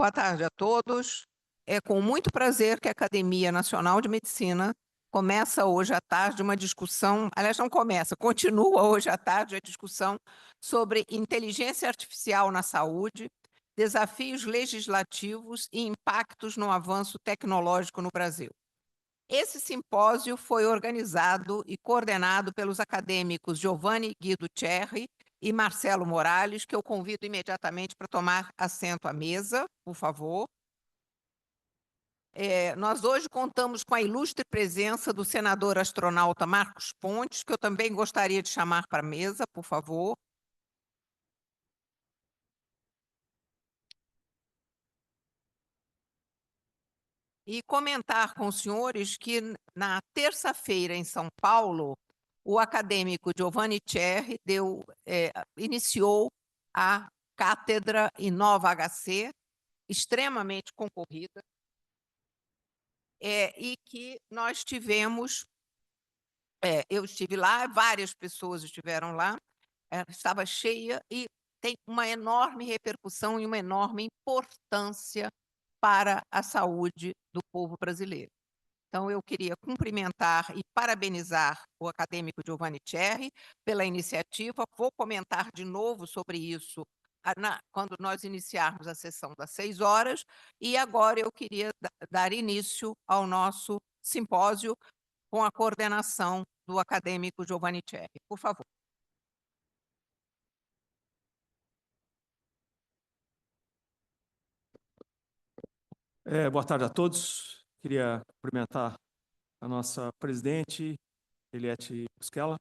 Boa tarde a todos. É com muito prazer que a Academia Nacional de Medicina começa hoje à tarde uma discussão, aliás, não começa, continua hoje à tarde a discussão sobre inteligência artificial na saúde, desafios legislativos e impactos no avanço tecnológico no Brasil. Esse simpósio foi organizado e coordenado pelos acadêmicos Giovanni Guido Cerri e Marcelo Morales, que eu convido imediatamente para tomar assento à mesa, por favor. Nós hoje contamos com a ilustre presença do senador astronauta Marcos Pontes, que eu também gostaria de chamar para a mesa, por favor. E comentar com os senhores que na terça-feira em São Paulo, o acadêmico Giovanni Cerri iniciou a cátedra Inova HC, extremamente concorrida, e que nós tivemos, eu estive lá, várias pessoas estiveram lá, estava cheia e tem uma enorme repercussão e uma enorme importância para a saúde do povo brasileiro. Então, eu queria cumprimentar e parabenizar o acadêmico Giovanni Cerri pela iniciativa. Vou comentar de novo sobre isso quando nós iniciarmos a sessão das 6 horas. E agora eu queria dar início ao nosso simpósio com a coordenação do acadêmico Giovanni Cerri. Por favor. Boa tarde a todos. Queria cumprimentar a nossa presidente, Eliette Busquela,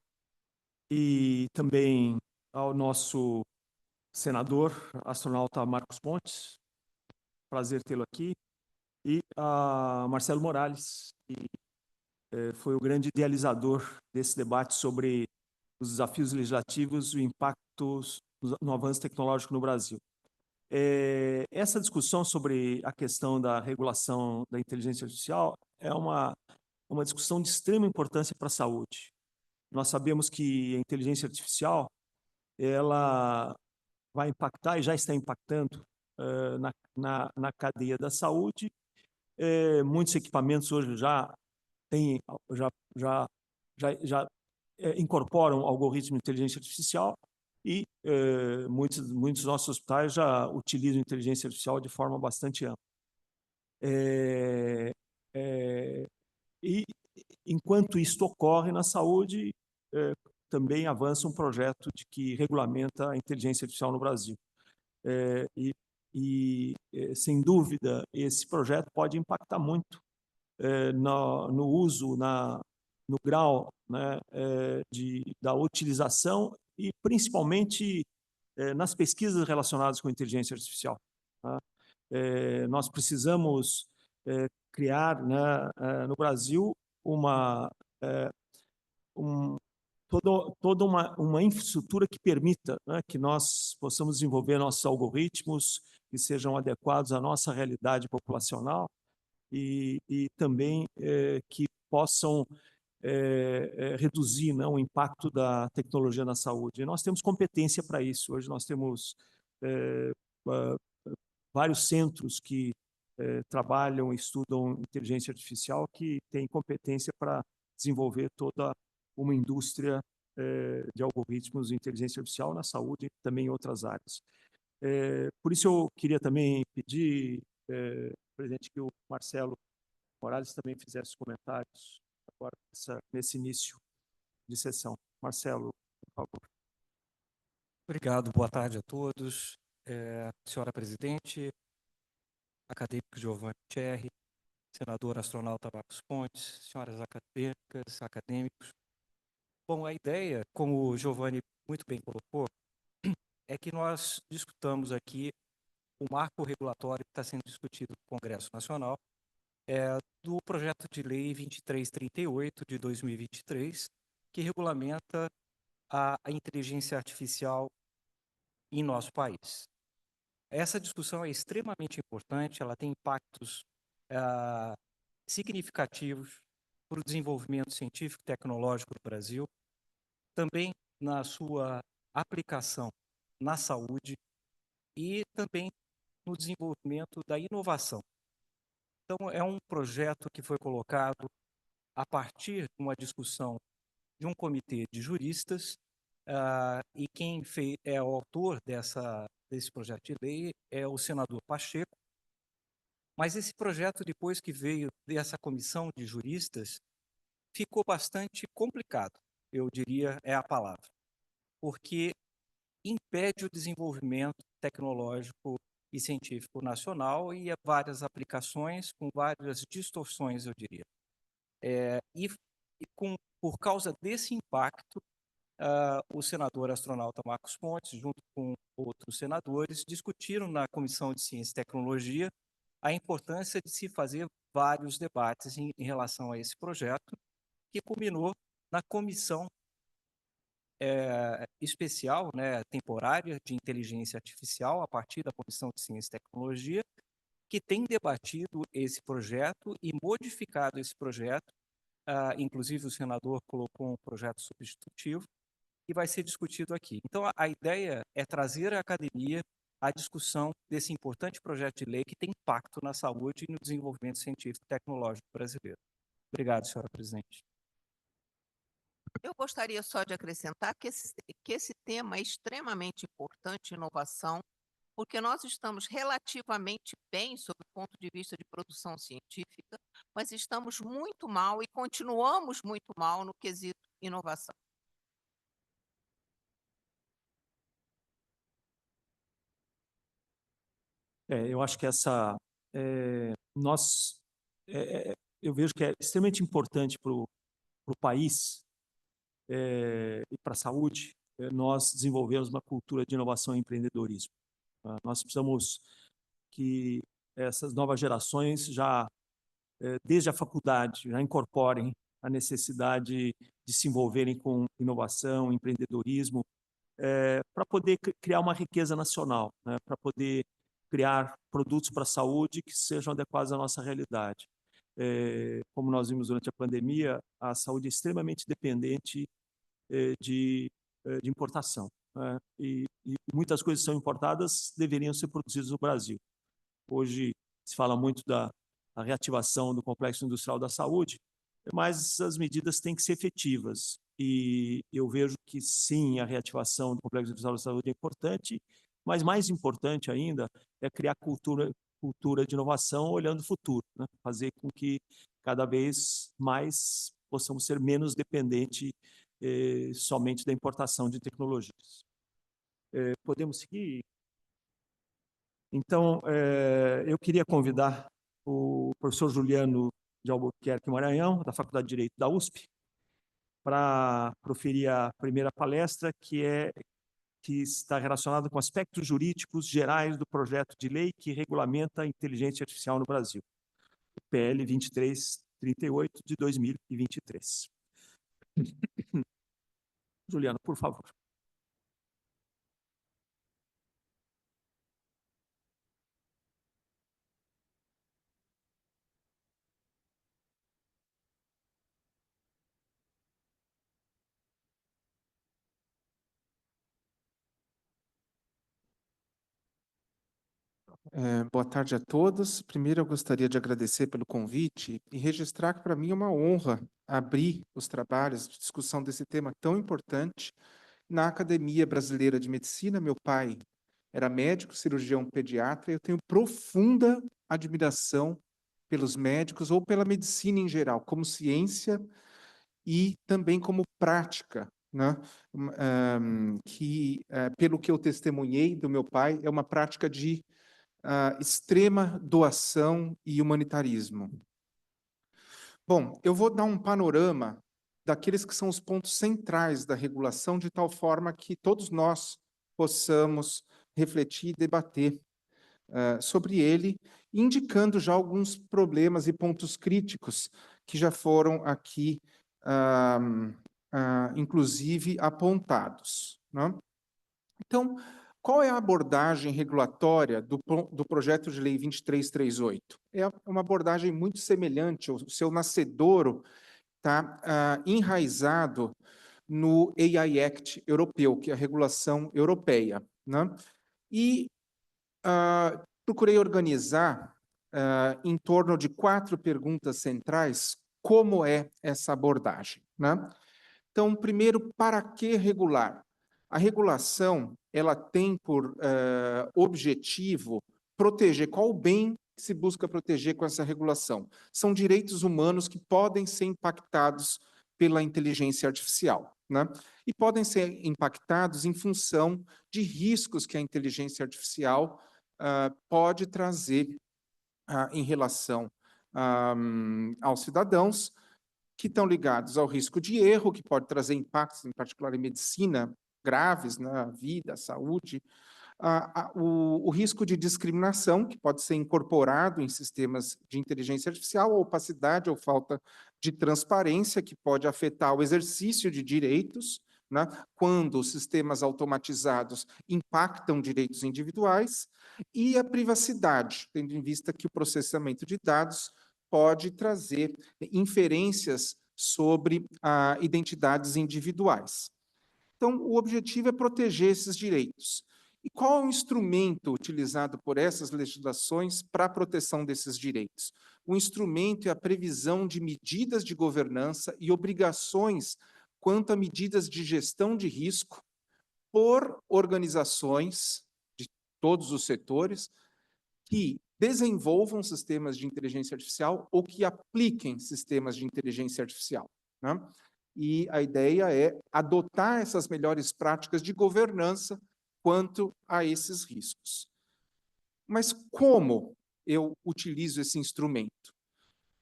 e também ao nosso senador, astronauta Marcos Pontes, prazer tê-lo aqui, e a Marcelo Morales, que foi o grande idealizador desse debate sobre os desafios legislativos e o impacto no avanço tecnológico no Brasil. Essa discussão sobre a questão da regulação da inteligência artificial é uma discussão de extrema importância para a saúde. Nós sabemos que a inteligência artificial ela vai impactar e já está impactando na cadeia da saúde. Muitos equipamentos hoje já incorporam algoritmos de inteligência artificial e muitos dos nossos hospitais já utilizam inteligência artificial de forma bastante ampla. E enquanto isto ocorre na saúde, também avança um projeto que regulamenta a inteligência artificial no Brasil. Sem dúvida, esse projeto pode impactar muito no uso, no grau, né, da utilização e principalmente nas pesquisas relacionadas com a inteligência artificial. Tá? Nós precisamos criar, né, no Brasil toda uma infraestrutura que permita, né, que nós possamos desenvolver nossos algoritmos que sejam adequados à nossa realidade populacional e também que possam reduzir, né, o impacto da tecnologia na saúde. E nós temos competência para isso. Hoje nós temos vários centros que trabalham e estudam inteligência artificial que têm competência para desenvolver toda uma indústria de algoritmos de inteligência artificial na saúde e também em outras áreas. Por isso eu queria também pedir, presidente, que o Marcelo Morales também fizesse comentários agora nesse início de sessão. Marcelo, por favor. Obrigado, boa tarde a todos. Senhora presidente, acadêmico Giovanni Cerri, senador astronauta Marcos Pontes, senhoras acadêmicas, acadêmicos. Bom, a ideia, como o Giovanni muito bem colocou, é que nós discutamos aqui o marco regulatório que está sendo discutido no Congresso Nacional, do projeto de lei 2338 de 2023, que regulamenta a inteligência artificial em nosso país. Essa discussão é extremamente importante, ela tem impactos significativos para o desenvolvimento científico e tecnológico do Brasil, também na sua aplicação na saúde e também no desenvolvimento da inovação. Então, é um projeto que foi colocado a partir de uma discussão de um comitê de juristas, e quem é o autor desse projeto de lei é o senador Pacheco. Mas esse projeto, depois que veio dessa comissão de juristas, ficou bastante complicado, eu diria é a palavra, porque impede o desenvolvimento tecnológico e científico nacional e várias aplicações com várias distorções, eu diria. Por causa desse impacto, o senador astronauta Marcos Pontes, junto com outros senadores, discutiram na Comissão de Ciência e Tecnologia a importância de se fazer vários debates em relação a esse projeto, que culminou na comissão especial, temporária de inteligência artificial, a partir da Comissão de Ciência e Tecnologia, que tem debatido esse projeto e modificado esse projeto. Inclusive, o senador colocou um projeto substitutivo, que vai ser discutido aqui. Então, a ideia é trazer à academia a discussão desse importante projeto de lei que tem impacto na saúde e no desenvolvimento científico e tecnológico brasileiro. Obrigado, senhora presidente. Eu gostaria só de acrescentar que esse tema é extremamente importante, inovação, porque nós estamos relativamente bem sob o ponto de vista de produção científica, mas estamos muito mal e continuamos muito mal no quesito inovação. Eu acho que eu vejo que é extremamente importante para o país e para a saúde nós desenvolvermos uma cultura de inovação e empreendedorismo. Tá? Nós precisamos que essas novas gerações já, desde a faculdade, já incorporem a necessidade de se envolverem com inovação, empreendedorismo, para poder criar uma riqueza nacional, né? Para poder criar produtos para a saúde que sejam adequados à nossa realidade. Como nós vimos durante a pandemia, a saúde é extremamente dependente de importação, né? E muitas coisas que são importadas deveriam ser produzidas no Brasil. Hoje se fala muito da reativação do complexo industrial da saúde, mas as medidas têm que ser efetivas. E eu vejo que sim, a reativação do complexo industrial da saúde é importante, mas mais importante ainda é criar cultura de inovação olhando o futuro, né? Fazer com que cada vez mais possamos ser menos dependentes somente da importação de tecnologias. Podemos seguir? Então, eu queria convidar o professor Juliano de Albuquerque Maranhão, da Faculdade de Direito da USP, para proferir a primeira palestra, que está relacionada com aspectos jurídicos gerais do projeto de lei que regulamenta a inteligência artificial no Brasil, o PL 2338 de 2023. Juliano, por favor. Boa tarde a todos. Primeiro, eu gostaria de agradecer pelo convite e registrar que, para mim, é uma honra abrir os trabalhos de discussão desse tema tão importante na Academia Brasileira de Medicina. Meu pai era médico, cirurgião pediatra, e eu tenho profunda admiração pelos médicos ou pela medicina em geral, como ciência e também como prática, né? Pelo que eu testemunhei do meu pai, é uma prática de extrema doação e humanitarismo. Bom, eu vou dar um panorama daqueles que são os pontos centrais da regulação, de tal forma que todos nós possamos refletir e debater sobre ele, indicando já alguns problemas e pontos críticos que já foram aqui, inclusive, apontados, né? Então, qual é a abordagem regulatória do projeto de lei 2338? É uma abordagem muito semelhante, o seu nascedouro está enraizado no AI Act europeu, que é a regulação europeia, né? E procurei organizar em torno de 4 perguntas centrais como é essa abordagem, né? Então, primeiro, para que regular? A regulação, ela tem por objetivo proteger. Qual o bem que se busca proteger com essa regulação? São direitos humanos que podem ser impactados pela inteligência artificial, né? E podem ser impactados em função de riscos que a inteligência artificial pode trazer em relação aos cidadãos, que estão ligados ao risco de erro, que pode trazer impactos, em particular em medicina, graves na vida, saúde, o risco de discriminação, que pode ser incorporado em sistemas de inteligência artificial, a opacidade ou falta de transparência, que pode afetar o exercício de direitos, né, quando os sistemas automatizados impactam direitos individuais, e a privacidade, tendo em vista que o processamento de dados pode trazer inferências sobre identidades individuais. Então, o objetivo é proteger esses direitos. E qual é o instrumento utilizado por essas legislações para a proteção desses direitos? O instrumento é a previsão de medidas de governança e obrigações quanto a medidas de gestão de risco por organizações de todos os setores que desenvolvam sistemas de inteligência artificial ou que apliquem sistemas de inteligência artificial, né? E a ideia é adotar essas melhores práticas de governança quanto a esses riscos. Mas como eu utilizo esse instrumento?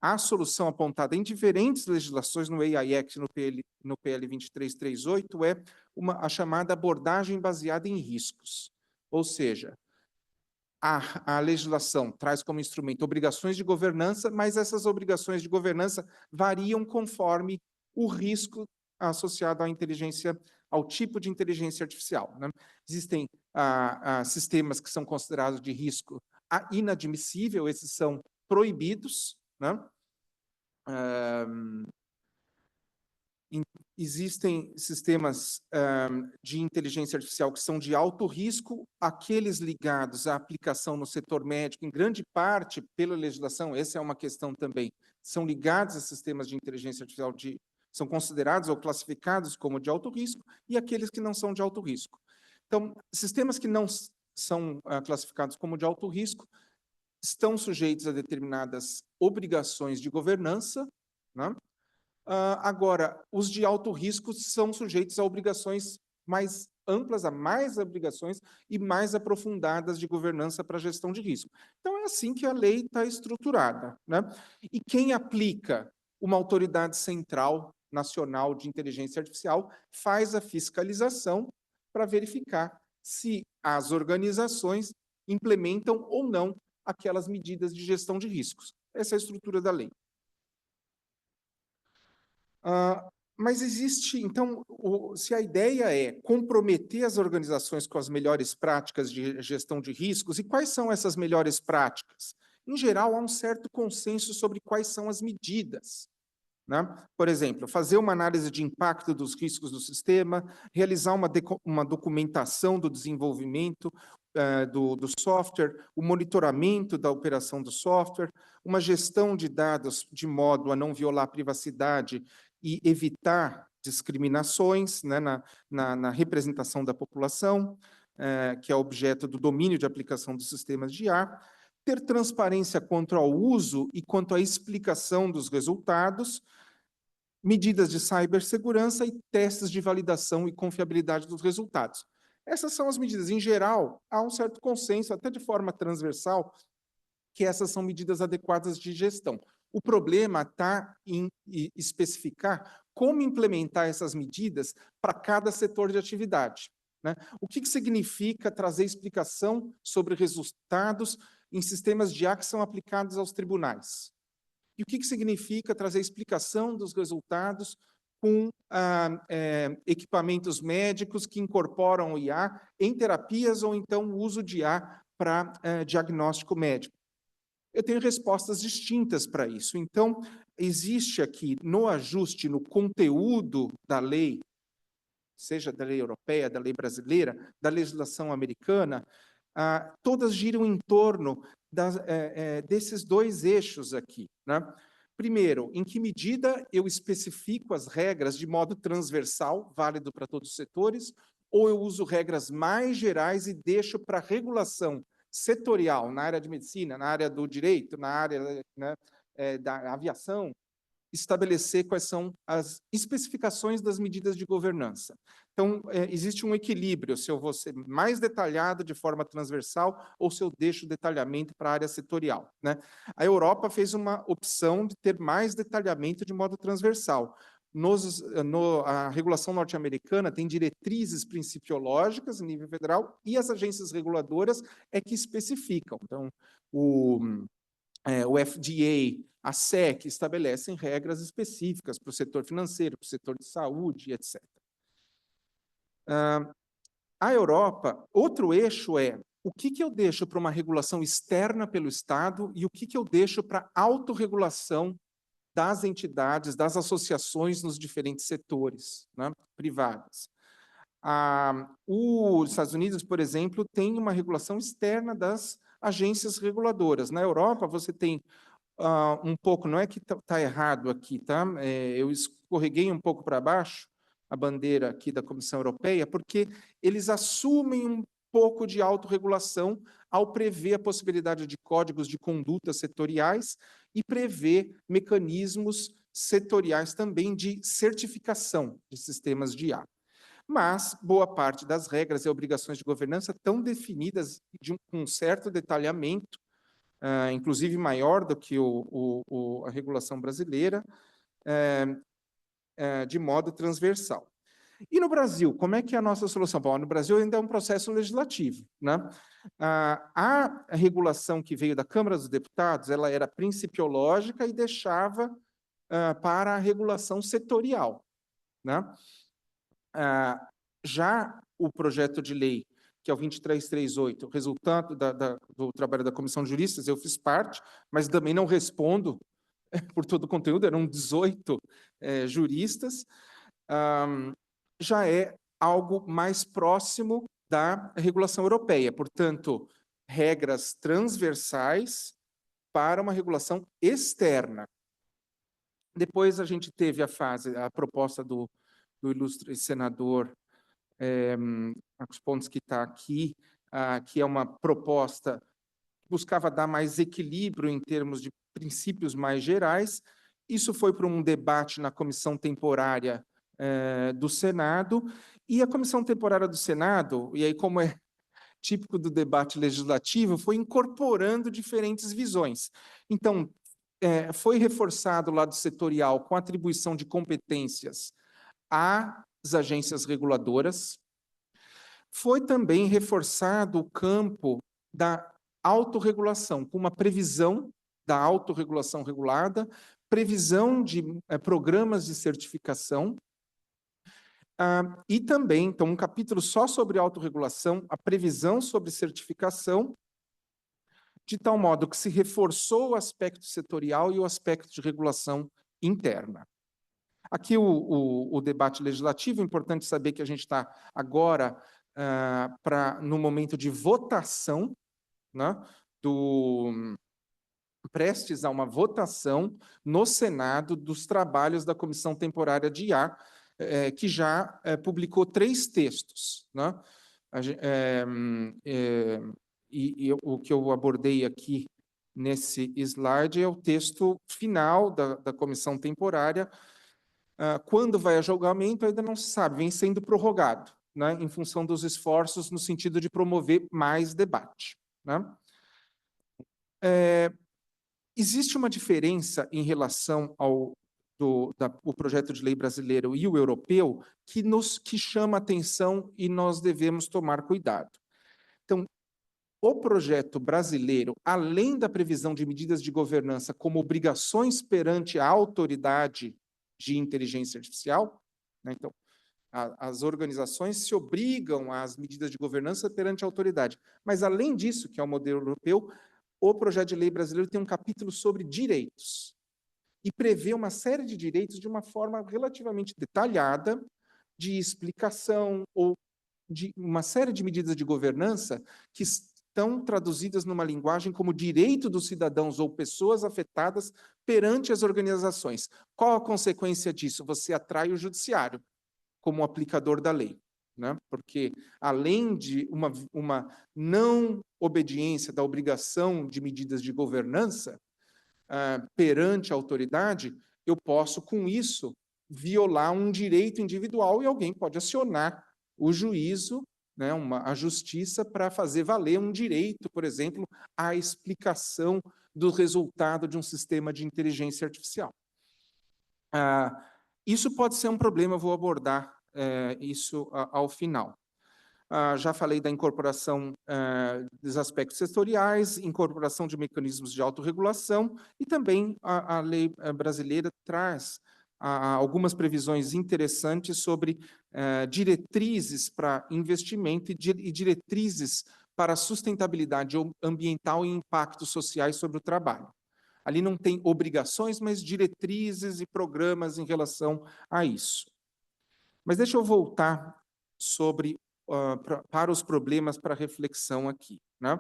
A solução apontada em diferentes legislações no AI Act e no PL 2338 é a chamada abordagem baseada em riscos. Ou seja, a legislação traz como instrumento obrigações de governança, mas essas obrigações de governança variam conforme o risco associado à inteligência, ao tipo de inteligência artificial, né? Existem sistemas que são considerados de risco inadmissível, esses são proibidos, né? Existem sistemas de inteligência artificial que são de alto risco, aqueles ligados à aplicação no setor médico, em grande parte pela legislação, essa é uma questão também, são ligados a sistemas de inteligência artificial, são considerados ou classificados como de alto risco, e aqueles que não são de alto risco. Então, sistemas que não são classificados como de alto risco estão sujeitos a determinadas obrigações de governança, né? Agora, os de alto risco são sujeitos a obrigações mais amplas, a mais obrigações e mais aprofundadas de governança para a gestão de risco. Então, é assim que a lei está estruturada, né? E quem aplica? Uma autoridade central nacional de inteligência artificial faz a fiscalização para verificar se as organizações implementam ou não aquelas medidas de gestão de riscos. Essa é a estrutura da lei. Mas existe, então, se a ideia é comprometer as organizações com as melhores práticas de gestão de riscos, e quais são essas melhores práticas? Em geral, há um certo consenso sobre quais são as medidas, né? Por exemplo, fazer uma análise de impacto dos riscos do sistema, realizar uma documentação do desenvolvimento do software, o monitoramento da operação do software, uma gestão de dados de modo a não violar a privacidade e evitar discriminações, né, na representação da população, que é objeto do domínio de aplicação dos sistemas de IA, ter transparência quanto ao uso e quanto à explicação dos resultados, medidas de cibersegurança e testes de validação e confiabilidade dos resultados. Essas são as medidas. Em geral, há um certo consenso, até de forma transversal, que essas são medidas adequadas de gestão. O problema está em especificar como implementar essas medidas para cada setor de atividade, né? O que significa trazer explicação sobre resultados em sistemas de IA que são aplicados aos tribunais? E o que significa trazer explicação dos resultados com equipamentos médicos que incorporam o IA em terapias ou então o uso de IA para diagnóstico médico? Eu tenho respostas distintas para isso. Então, existe aqui no ajuste, no conteúdo da lei, seja da lei europeia, da lei brasileira, da legislação americana, todas giram em torno desses dois eixos aqui, né? Primeiro, em que medida eu especifico as regras de modo transversal, válido para todos os setores, ou eu uso regras mais gerais e deixo para regulação setorial, na área de medicina, na área do direito, na área, né, da aviação, estabelecer quais são as especificações das medidas de governança. Então, existe um equilíbrio, se eu vou ser mais detalhado de forma transversal ou se eu deixo o detalhamento para a área setorial, né? A Europa fez uma opção de ter mais detalhamento de modo transversal. A regulação norte-americana tem diretrizes principiológicas em nível federal e as agências reguladoras é que especificam. Então, o FDA, a SEC, estabelecem regras específicas para o setor financeiro, para o setor de saúde, etc. A Europa, outro eixo é o que eu deixo para uma regulação externa pelo Estado e o que eu deixo para autorregulação das entidades, das associações nos diferentes setores, né, privadas. Os Estados Unidos, por exemplo, tem uma regulação externa das agências reguladoras. Na Europa, você tem um pouco, não é que está errado aqui, tá? Eu escorreguei um pouco para baixo a bandeira aqui da Comissão Europeia, porque eles assumem um pouco de autorregulação ao prever a possibilidade de códigos de conduta setoriais e prever mecanismos setoriais também de certificação de sistemas de IA. Mas boa parte das regras e obrigações de governança estão definidas com um certo detalhamento, inclusive maior do que a regulação brasileira, de modo transversal. E no Brasil, como é que é a nossa solução? Bom, no Brasil ainda é um processo legislativo, né? A regulação que veio da Câmara dos Deputados, ela era principiológica e deixava para a regulação setorial, né? Já o projeto de lei, que é o 2338, resultado do trabalho da Comissão de Juristas, eu fiz parte, mas também não respondo por todo o conteúdo, eram 18 juristas, já é algo mais próximo da regulação europeia, portanto, regras transversais para uma regulação externa. Depois a gente teve a proposta do ilustre senador Marcos Pontes, que está aqui, que é uma proposta que buscava dar mais equilíbrio em termos de princípios mais gerais. Isso foi para um debate na comissão temporária do Senado, e a comissão temporária do Senado, e aí como é típico do debate legislativo, foi incorporando diferentes visões. Então, foi reforçado o lado setorial com atribuição de competências às agências reguladoras. Foi também reforçado o campo da autorregulação, com uma previsão da autorregulação regulada, previsão de programas de certificação, e também, então, um capítulo só sobre autorregulação, a previsão sobre certificação, de tal modo que se reforçou o aspecto setorial e o aspecto de regulação interna. Aqui o debate legislativo, é importante saber que a gente está agora no momento de votação, né, prestes a uma votação no Senado dos trabalhos da Comissão Temporária de IA, que já publicou 3 textos, né? O que eu abordei aqui nesse slide é o texto final da Comissão Temporária. Quando vai a julgamento, ainda não se sabe, vem sendo prorrogado, né, em função dos esforços no sentido de promover mais debate, né? Existe uma diferença em relação ao o projeto de lei brasileiro e o europeu que chama atenção e nós devemos tomar cuidado. Então, o projeto brasileiro, além da previsão de medidas de governança como obrigações perante a autoridade de inteligência artificial, né? Então, as organizações se obrigam às medidas de governança perante a autoridade. Mas, além disso, que é o modelo europeu, o projeto de lei brasileiro tem um capítulo sobre direitos e prevê uma série de direitos de uma forma relativamente detalhada, de explicação ou de uma série de medidas de governança que estão traduzidas numa linguagem como direito dos cidadãos ou pessoas afetadas perante as organizações. Qual a consequência disso? Você atrai o judiciário como aplicador da lei, né? Porque, além de uma não obediência da obrigação de medidas de governança perante a autoridade, eu posso, com isso, violar um direito individual e alguém pode acionar o juízo, né, a justiça, para fazer valer um direito, por exemplo, à explicação do resultado de um sistema de inteligência artificial. Isso pode ser um problema, eu vou abordar isso ao final. Já falei da incorporação dos aspectos setoriais, incorporação de mecanismos de autorregulação, e também a lei brasileira traz algumas previsões interessantes sobre diretrizes para investimento e diretrizes para sustentabilidade ambiental e impactos sociais sobre o trabalho. Ali não tem obrigações, mas diretrizes e programas em relação a isso. Mas deixa eu voltar para os problemas para reflexão aqui, né?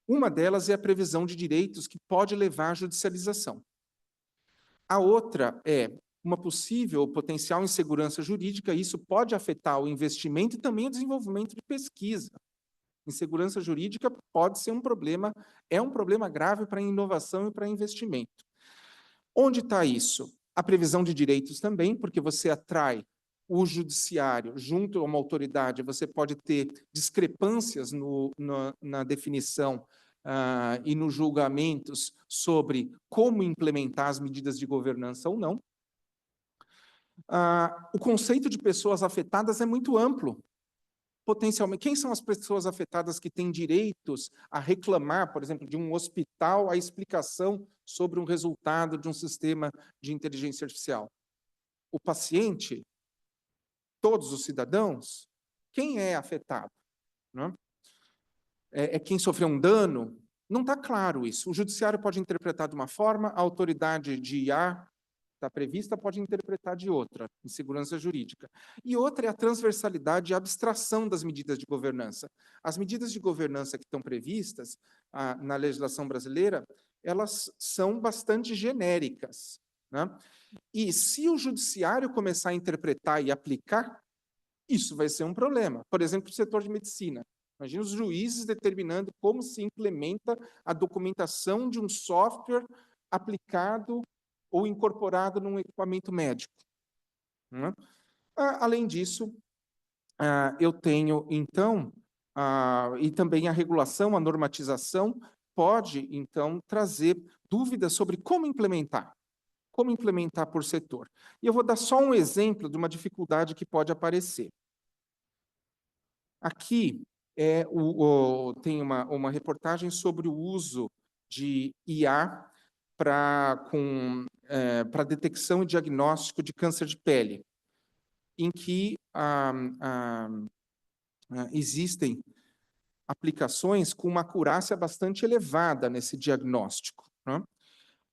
Uma delas é a previsão de direitos que pode levar à judicialização. A outra é uma possível potencial insegurança jurídica, e isso pode afetar o investimento e também o desenvolvimento de pesquisa. Insegurança jurídica pode ser um problema, é um problema grave para a inovação e para investimento. Onde está isso? A previsão de direitos também, porque você atrai o judiciário junto a uma autoridade, você pode ter discrepâncias na definição e nos julgamentos sobre como implementar as medidas de governança ou não. O conceito de pessoas afetadas é muito amplo. Potencialmente, quem são as pessoas afetadas que têm direitos a reclamar, por exemplo, de um hospital, a explicação sobre um resultado de um sistema de inteligência artificial? O paciente? Todos os cidadãos? Quem é afetado? Não é? É quem sofreu um dano? Não está claro isso. O judiciário pode interpretar de uma forma, a autoridade de IA está prevista pode interpretar de outra, em segurança jurídica. E outra é a transversalidade e a abstração das medidas de governança. As medidas de governança que estão previstas na legislação brasileira, elas são bastante genéricas, né? E se o judiciário começar a interpretar e aplicar, isso vai ser um problema. Por exemplo, o setor de medicina. Imagina os juízes determinando como se implementa a documentação de um software aplicado ou incorporado num equipamento médico, né? Além disso, eu tenho, então, e também a regulação, a normatização, pode, então, trazer dúvidas sobre como implementar por setor. E eu vou dar só um exemplo de uma dificuldade que pode aparecer. Aqui tem uma reportagem sobre o uso de IA para detecção e diagnóstico de câncer de pele, em que existem aplicações com uma acurácia bastante elevada nesse diagnóstico, né?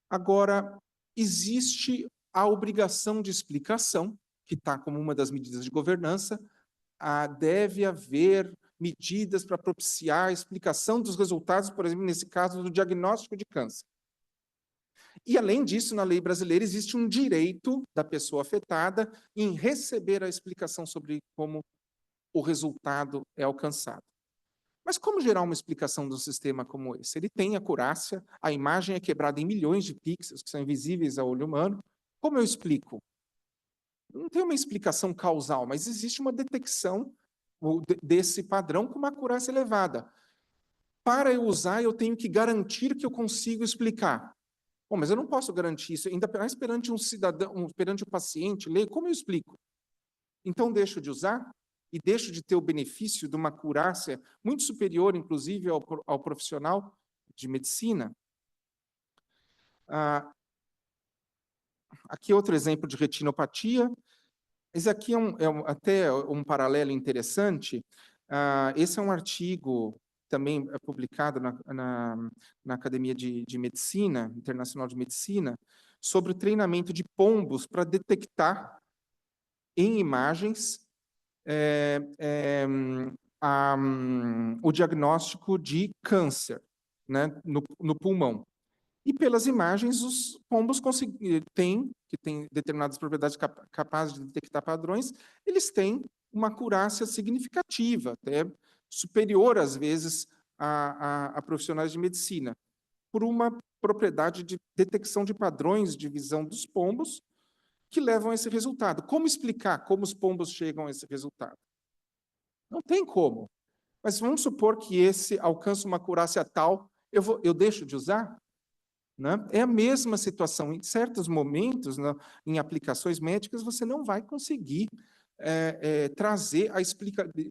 Agora, existe a obrigação de explicação, que está como uma das medidas de governança. Deve haver medidas para propiciar a explicação dos resultados, por exemplo, nesse caso, do diagnóstico de câncer. E, além disso, na lei brasileira, existe um direito da pessoa afetada em receber a explicação sobre como o resultado é alcançado. Mas como gerar uma explicação de um sistema como esse? Ele tem acurácia, a imagem é quebrada em milhões de pixels, que são invisíveis ao olho humano. Como eu explico? Não tem uma explicação causal, mas existe uma detecção desse padrão com uma acurácia elevada. Para eu usar, eu tenho que garantir que eu consigo explicar. Bom, mas eu não posso garantir isso, ainda mais perante um cidadão, perante o paciente, como eu explico? Então, deixo de usar e deixo de ter o benefício de uma acurácia muito superior, inclusive, ao profissional de medicina. Aqui outro exemplo de retinopatia. Esse aqui até um paralelo interessante. Esse é um artigo também publicado na Academia de Medicina, Internacional de Medicina, sobre o treinamento de pombos para detectar em imagens o diagnóstico de câncer, né, no pulmão. E pelas imagens, os pombos que têm determinadas propriedades capazes de detectar padrões, eles têm uma acurácia significativa, até superior, às vezes, a profissionais de medicina, por uma propriedade de detecção de padrões de visão dos pombos que levam a esse resultado. Como explicar como os pombos chegam a esse resultado? Não tem como. Mas vamos supor que esse alcança uma acurácia tal, eu deixo de usar? Né? É a mesma situação. Em certos momentos, em aplicações médicas, você não vai conseguir trazer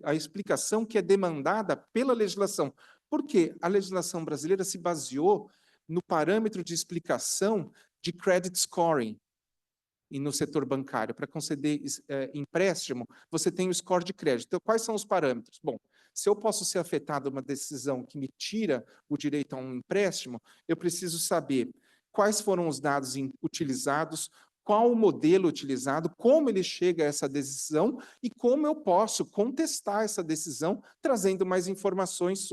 a explicação que é demandada pela legislação. Por quê? A legislação brasileira se baseou no parâmetro de explicação de credit scoring e no setor bancário. Para conceder empréstimo, você tem o score de crédito. Então, quais são os parâmetros? Bom, se eu posso ser afetado uma decisão que me tira o direito a um empréstimo, eu preciso saber quais foram os dados utilizados, qual o modelo utilizado, como ele chega a essa decisão e como eu posso contestar essa decisão, trazendo mais informações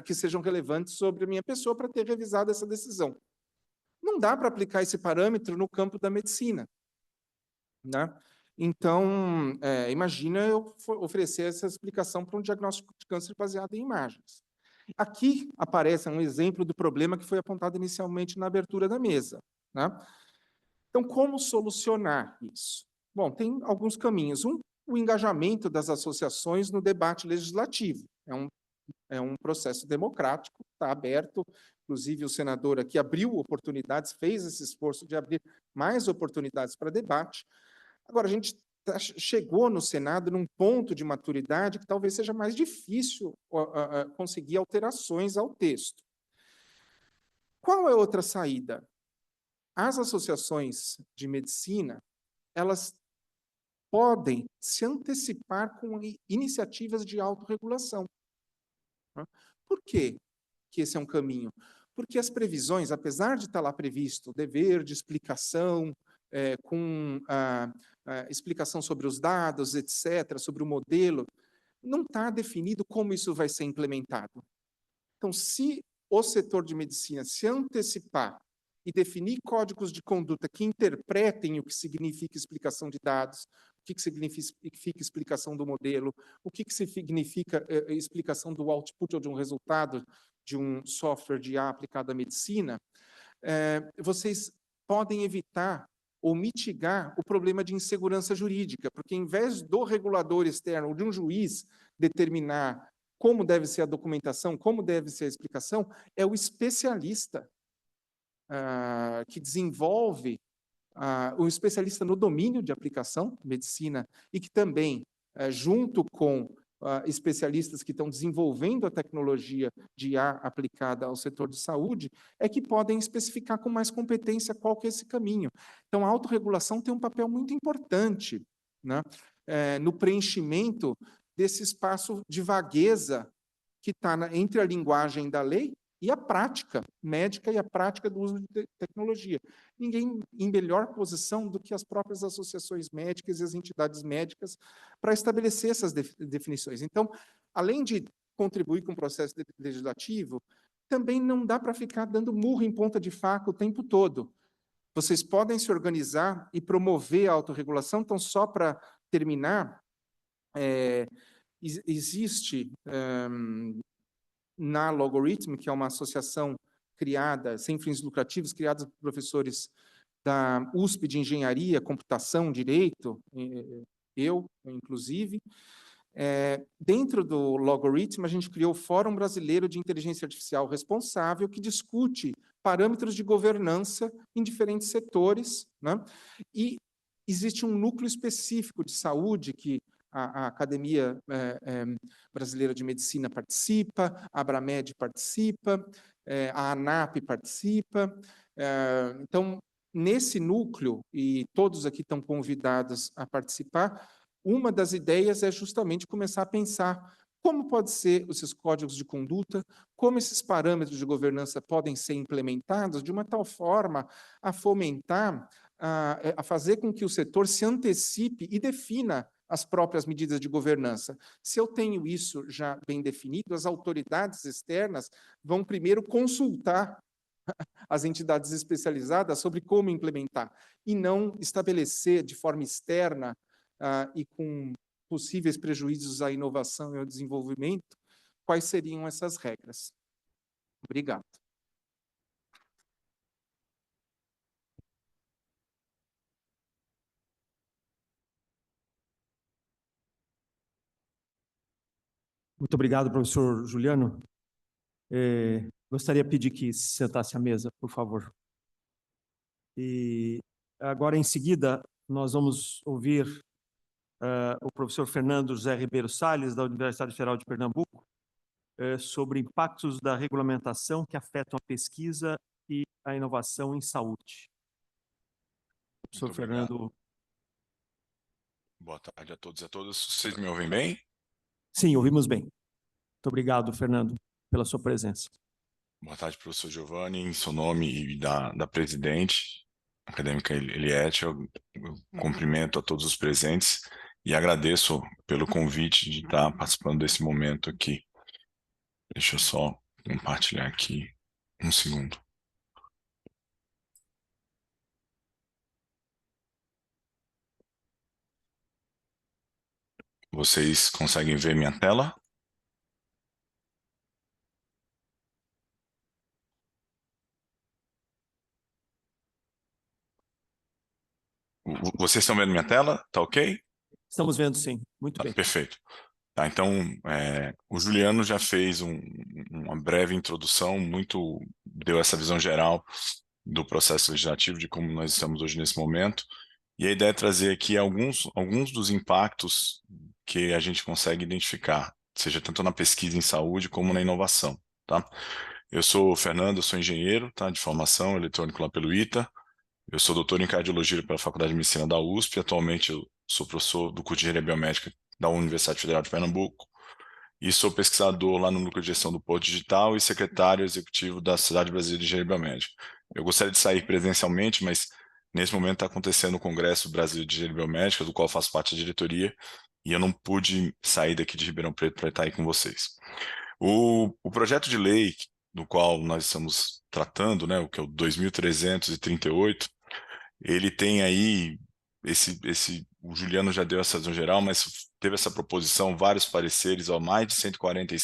que sejam relevantes sobre a minha pessoa para ter revisado essa decisão. Não dá para aplicar esse parâmetro no campo da medicina, né? Então, imagina eu oferecer essa explicação para um diagnóstico de câncer baseado em imagens. Aqui aparece um exemplo do problema que foi apontado inicialmente na abertura da mesa, né? Então, como solucionar isso? Bom, tem alguns caminhos. O engajamento das associações no debate legislativo. É um processo democrático, está aberto. Inclusive, o senador aqui abriu oportunidades, fez esse esforço de abrir mais oportunidades para debate. Agora, a gente chegou no Senado num ponto de maturidade que talvez seja mais difícil conseguir alterações ao texto. Qual é outra saída? As associações de medicina, elas podem se antecipar com iniciativas de autorregulação. Por quê que esse é um caminho? Porque as previsões, apesar de estar lá previsto o dever de explicação, com explicação sobre os dados, etc., sobre o modelo, não está definido como isso vai ser implementado. Então, se o setor de medicina se antecipar e definir códigos de conduta que interpretem o que significa explicação de dados, o que significa explicação do modelo, o que significa explicação do output ou de um resultado de um software de IA aplicado à medicina, vocês podem evitar ou mitigar o problema de insegurança jurídica, porque em vez do regulador externo ou de um juiz determinar como deve ser a documentação, como deve ser a explicação, é o especialista que desenvolve, o especialista no domínio de aplicação, medicina, e que também, junto com especialistas que estão desenvolvendo a tecnologia de IA aplicada ao setor de saúde, é que podem especificar com mais competência qual que é esse caminho. Então, a autorregulação tem um papel muito importante, né, no preenchimento desse espaço de vagueza que está entre a linguagem da lei e a prática médica e a prática do uso de tecnologia. Ninguém em melhor posição do que as próprias associações médicas e as entidades médicas para estabelecer essas definições. Então, além de contribuir com o processo legislativo, também não dá para ficar dando murro em ponta de faca o tempo todo. Vocês podem se organizar e promover a autorregulação. Então, só para terminar, existe na Logorithm, que é uma associação criada, sem fins lucrativos, criada por professores da USP de Engenharia, Computação, Direito, eu, inclusive. Dentro do Logorithm, a gente criou o Fórum Brasileiro de Inteligência Artificial Responsável, que discute parâmetros de governança em diferentes setores, né? E existe um núcleo específico de saúde que a Academia Brasileira de Medicina participa, a Abramed participa, a ANAP participa. Então, nesse núcleo, e todos aqui estão convidados a participar, uma das ideias é justamente começar a pensar como pode ser esses códigos de conduta, como esses parâmetros de governança podem ser implementados de uma tal forma a fomentar, a fazer com que o setor se antecipe e defina as próprias medidas de governança. Se eu tenho isso já bem definido, as autoridades externas vão primeiro consultar as entidades especializadas sobre como implementar, e não estabelecer de forma externa e com possíveis prejuízos à inovação e ao desenvolvimento, quais seriam essas regras. Obrigado. Muito obrigado, professor Juliano. Gostaria de pedir que se sentasse à mesa, por favor. E agora, em seguida, nós vamos ouvir o professor Fernando José Ribeiro Salles, da Universidade Federal de Pernambuco, sobre impactos da regulamentação que afetam a pesquisa e a inovação em saúde. Professor Fernando. Boa tarde a todos e a todas. Vocês me ouvem bem? Sim, ouvimos bem. Muito obrigado, Fernando, pela sua presença. Boa tarde, professor Giovanni, em seu nome e da presidente acadêmica Eliette. Eu cumprimento a todos os presentes e agradeço pelo convite de estar participando desse momento aqui. Deixa eu só compartilhar aqui um segundo. Vocês conseguem ver minha tela? Vocês estão vendo minha tela? Tá ok? Estamos vendo, sim. Muito bem. Perfeito. Tá, então, o Juliano já fez uma breve introdução, deu essa visão geral do processo legislativo, de como nós estamos hoje nesse momento, e a ideia é trazer aqui alguns dos impactos que a gente consegue identificar, seja tanto na pesquisa em saúde como na inovação, tá? Eu sou o Fernando, eu sou engenheiro, tá, de formação, eletrônico lá pelo ITA, eu sou doutor em cardiologia pela Faculdade de Medicina da USP, atualmente eu sou professor do curso de Engenharia Biomédica da Universidade Federal de Pernambuco, e sou pesquisador lá no Núcleo de Gestão do Porto Digital e secretário executivo da Sociedade Brasileira de Engenharia Biomédica. Eu gostaria de sair presencialmente, mas nesse momento está acontecendo o Congresso Brasileiro de Engenharia Biomédica, do qual faço parte da diretoria, e eu não pude sair daqui de Ribeirão Preto para estar aí com vocês. O projeto de lei do qual nós estamos tratando, né, o que é o 2338, ele tem aí o Juliano já deu essa visão geral, mas teve essa proposição, vários pareceres, mais de 140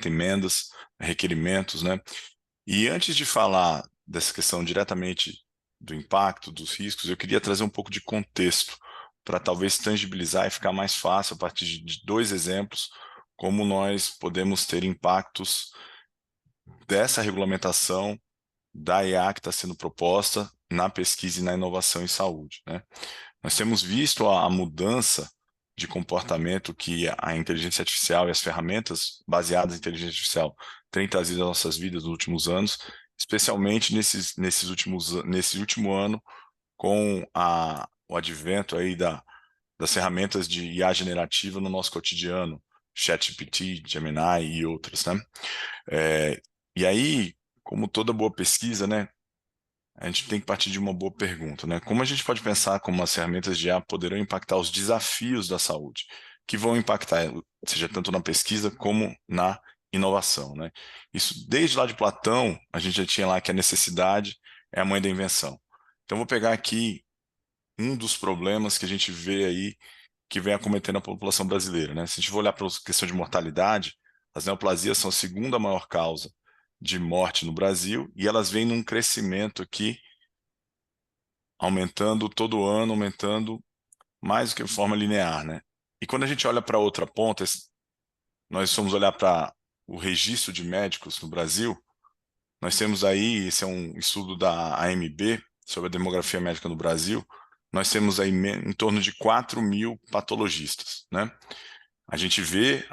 emendas, requerimentos, né? E antes de falar dessa questão diretamente do impacto, dos riscos, eu queria trazer um pouco de contexto para talvez tangibilizar e ficar mais fácil a partir de 2 exemplos, como nós podemos ter impactos dessa regulamentação da IA que está sendo proposta na pesquisa e na inovação em saúde, né? Nós temos visto a mudança de comportamento que a inteligência artificial e as ferramentas baseadas em inteligência artificial têm trazido às nossas vidas nos últimos anos, especialmente nesse último ano, com o advento aí das ferramentas de IA generativa no nosso cotidiano, ChatGPT, Gemini e outras, né? E aí, como toda boa pesquisa, né, a gente tem que partir de uma boa pergunta, né? Como a gente pode pensar como as ferramentas de IA poderão impactar os desafios da saúde, que vão impactar, seja tanto na pesquisa como na inovação, né? Isso, desde lá de Platão, a gente já tinha lá que a necessidade é a mãe da invenção. Então, vou pegar aqui um dos problemas que a gente vê aí que vem acometendo a população brasileira, né? Se a gente for olhar para a questão de mortalidade, as neoplasias são a segunda maior causa de morte no Brasil, e elas vêm num crescimento aqui, aumentando todo ano, aumentando mais do que de forma linear, né? E quando a gente olha para outra ponta, nós vamos olhar para o registro de médicos no Brasil, nós temos aí, esse é um estudo da AMB, sobre a demografia médica no Brasil, nós temos aí em torno de 4.000 patologistas, né? A gente vê,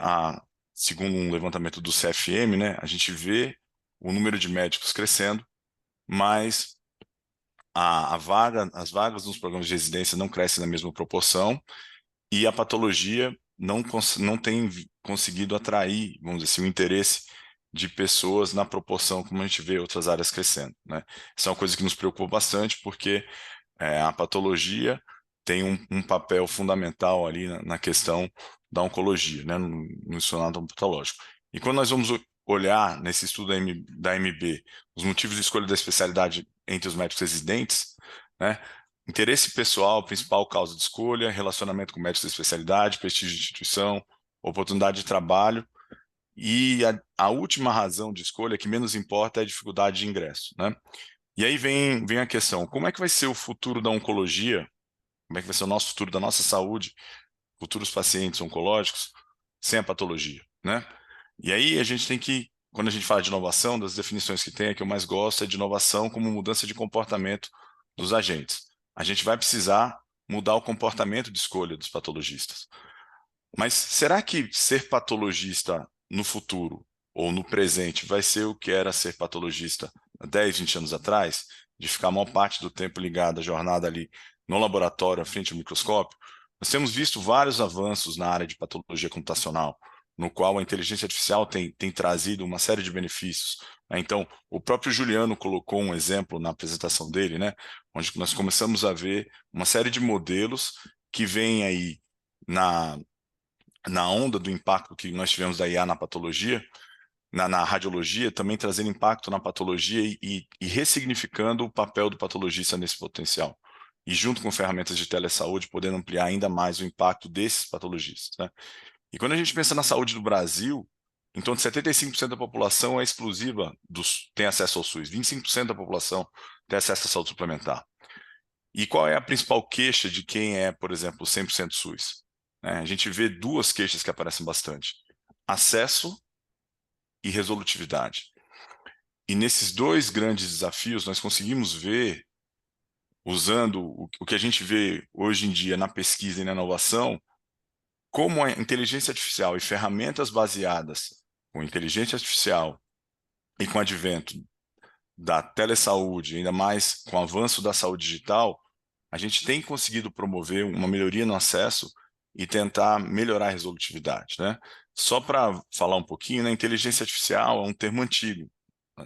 segundo um levantamento do CFM, né, a gente vê o número de médicos crescendo, mas as vagas nos programas de residência não crescem na mesma proporção e a patologia não tem conseguido atrair, vamos dizer assim, o interesse de pessoas na proporção como a gente vê outras áreas crescendo, né? Isso é uma coisa que nos preocupa bastante, porque a patologia tem um papel fundamental ali na questão da oncologia, né, no instituto patológico. E quando nós vamos olhar nesse estudo da MB os motivos de escolha da especialidade entre os médicos residentes, né, interesse pessoal, principal causa de escolha, relacionamento com médicos da especialidade, prestígio de instituição, oportunidade de trabalho, e a última razão de escolha que menos importa é a dificuldade de ingresso, né? E aí vem a questão, como é que vai ser o futuro da oncologia, como é que vai ser o nosso futuro da nossa saúde, futuros pacientes oncológicos, sem a patologia, né? E aí a gente tem que, quando a gente fala de inovação, das definições que tem, a que eu mais gosto é de inovação como mudança de comportamento dos agentes. A gente vai precisar mudar o comportamento de escolha dos patologistas. Mas será que ser patologista no futuro ou no presente vai ser o que era ser patologista há 10, 20 anos atrás? De ficar a maior parte do tempo ligado à jornada ali no laboratório, à frente do microscópio? Nós temos visto vários avanços na área de patologia computacional, no qual a inteligência artificial tem trazido uma série de benefícios. Então, o próprio Juliano colocou um exemplo na apresentação dele, né, onde nós começamos a ver uma série de modelos que vêm aí na onda do impacto que nós tivemos da IA na patologia, na radiologia, também trazendo impacto na patologia e ressignificando o papel do patologista nesse potencial. E junto com ferramentas de telesaúde, podendo ampliar ainda mais o impacto desses patologistas, né? E quando a gente pensa na saúde do Brasil, em torno de 75% da população é exclusiva, tem acesso ao SUS, 25% da população tem acesso à saúde suplementar. E qual é a principal queixa de quem é, por exemplo, 100% SUS? A gente vê duas queixas que aparecem bastante: acesso e resolutividade. E nesses dois grandes desafios, nós conseguimos ver, usando o que a gente vê hoje em dia na pesquisa e na inovação, como a inteligência artificial e ferramentas baseadas com inteligência artificial e com o advento da telesaúde, ainda mais com o avanço da saúde digital, a gente tem conseguido promover uma melhoria no acesso e tentar melhorar a resolutividade, né? Só para falar um pouquinho, né, inteligência artificial é um termo antigo,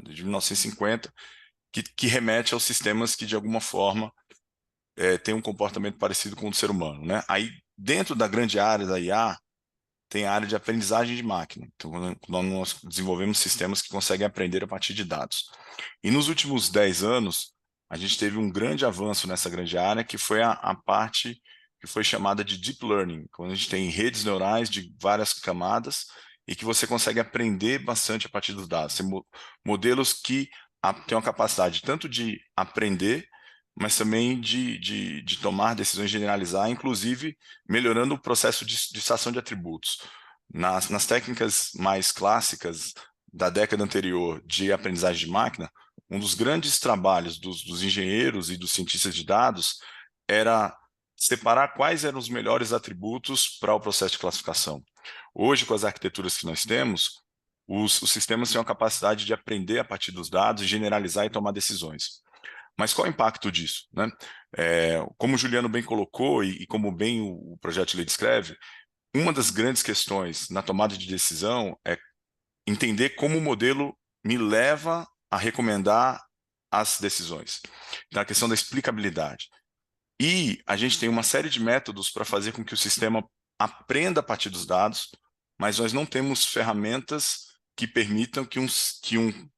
de 1950, que remete aos sistemas que, de alguma forma, têm um comportamento parecido com o do ser humano, né? Aí, dentro da grande área da IA, tem a área de aprendizagem de máquina. Então, nós desenvolvemos sistemas que conseguem aprender a partir de dados. E nos últimos 10 anos, a gente teve um grande avanço nessa grande área, que foi a parte que foi chamada de Deep Learning, quando a gente tem redes neurais de várias camadas e que você consegue aprender bastante a partir dos dados. Tem modelos que têm uma capacidade tanto de aprender, mas também de tomar decisões, generalizar, inclusive melhorando o processo de extração de atributos. Nas técnicas mais clássicas da década anterior de aprendizagem de máquina, um dos grandes trabalhos dos engenheiros e dos cientistas de dados era separar quais eram os melhores atributos para o processo de classificação. Hoje, com as arquiteturas que nós temos, os sistemas têm a capacidade de aprender a partir dos dados, generalizar e tomar decisões. Mas qual é o impacto disso, né? Como o Juliano bem colocou e como bem o projeto de lei descreve, uma das grandes questões na tomada de decisão é entender como o modelo me leva a recomendar as decisões. Então, a questão da explicabilidade. E a gente tem uma série de métodos para fazer com que o sistema aprenda a partir dos dados, mas nós não temos ferramentas que permitam que um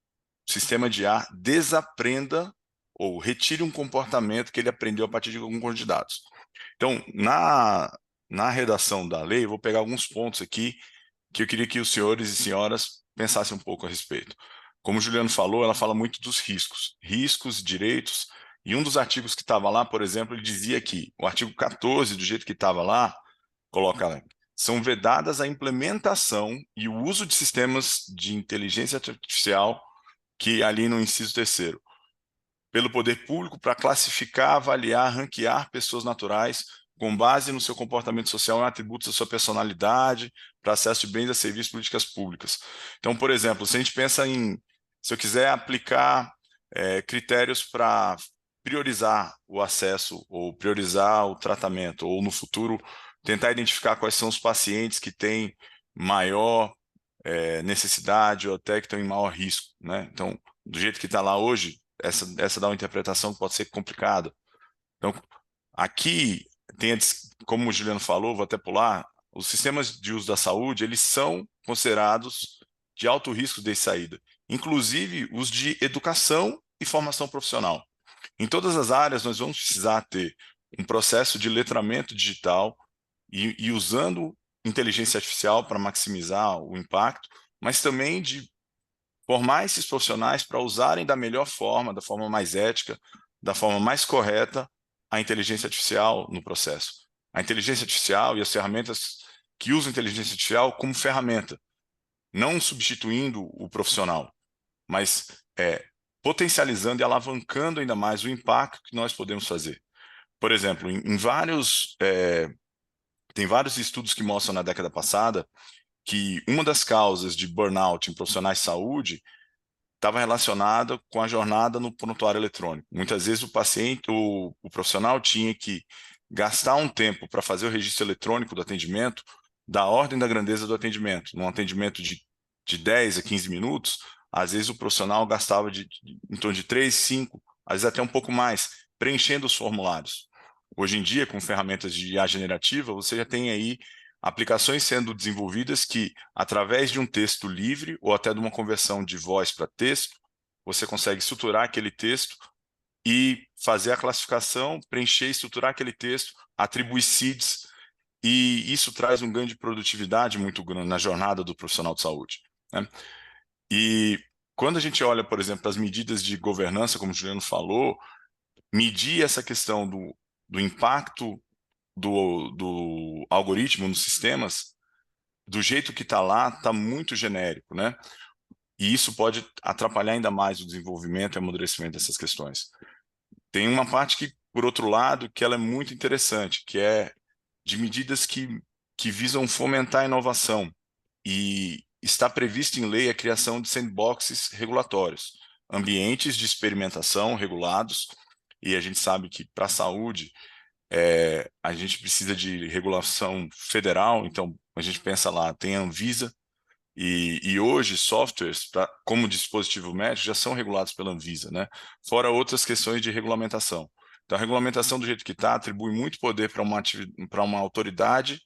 sistema de IA desaprenda ou retire um comportamento que ele aprendeu a partir de algum conjunto de dados. Então, na redação da lei, eu vou pegar alguns pontos aqui que eu queria que os senhores e senhoras pensassem um pouco a respeito. Como o Juliano falou, ela fala muito dos riscos, direitos, e um dos artigos que estava lá, por exemplo, ele dizia que o artigo 14, do jeito que estava lá, coloca lá, são vedadas a implementação e o uso de sistemas de inteligência artificial que ali no inciso 3º, pelo poder público para classificar, avaliar, ranquear pessoas naturais com base no seu comportamento social e atributos da sua personalidade, para acesso de bens a serviços e políticas públicas. Então, por exemplo, se a gente pensa se eu quiser aplicar critérios para priorizar o acesso ou priorizar o tratamento, ou no futuro tentar identificar quais são os pacientes que têm maior necessidade ou até que estão em maior risco, né? Então, do jeito que está lá hoje, essa dá uma interpretação que pode ser complicada. Então, aqui como o Juliano falou, vou até pular, os sistemas de uso da saúde, eles são considerados de alto risco de saída, inclusive os de educação e formação profissional. Em todas as áreas, nós vamos precisar ter um processo de letramento digital e usando inteligência artificial para maximizar o impacto, mas também de formar esses profissionais para usarem da melhor forma, da forma mais ética, da forma mais correta, a inteligência artificial no processo. A inteligência artificial e as ferramentas que usam inteligência artificial como ferramenta, não substituindo o profissional, mas potencializando e alavancando ainda mais o impacto que nós podemos fazer. Por exemplo, tem vários estudos que mostram na década passada que uma das causas de burnout em profissionais de saúde estava relacionada com a jornada no prontuário eletrônico. Muitas vezes o profissional tinha que gastar um tempo para fazer o registro eletrônico do atendimento, da ordem da grandeza do atendimento. Num atendimento de 10 a 15 minutos, às vezes o profissional gastava em torno de 3, 5, às vezes até um pouco mais, preenchendo os formulários. Hoje em dia, com ferramentas de IA generativa, você já tem aí aplicações sendo desenvolvidas que, através de um texto livre ou até de uma conversão de voz para texto, você consegue estruturar aquele texto e fazer a classificação, preencher e estruturar aquele texto, atribuir seeds, e isso traz um ganho de produtividade muito grande na jornada do profissional de saúde, né? E quando a gente olha, por exemplo, as medidas de governança, como o Juliano falou, medir essa questão do impacto do algoritmo nos sistemas, do jeito que está lá, está muito genérico, né? E isso pode atrapalhar ainda mais o desenvolvimento e amadurecimento dessas questões. Tem uma parte que, por outro lado, que ela é muito interessante, que é de medidas que visam fomentar a inovação. E está previsto em lei a criação de sandboxes regulatórios, ambientes de experimentação regulados, e a gente sabe que para a saúde a gente precisa de regulação federal, então a gente pensa lá, tem a Anvisa, e hoje softwares, como dispositivo médico, já são regulados pela Anvisa, né? Fora outras questões de regulamentação. Então a regulamentação do jeito que está atribui muito poder para uma autoridade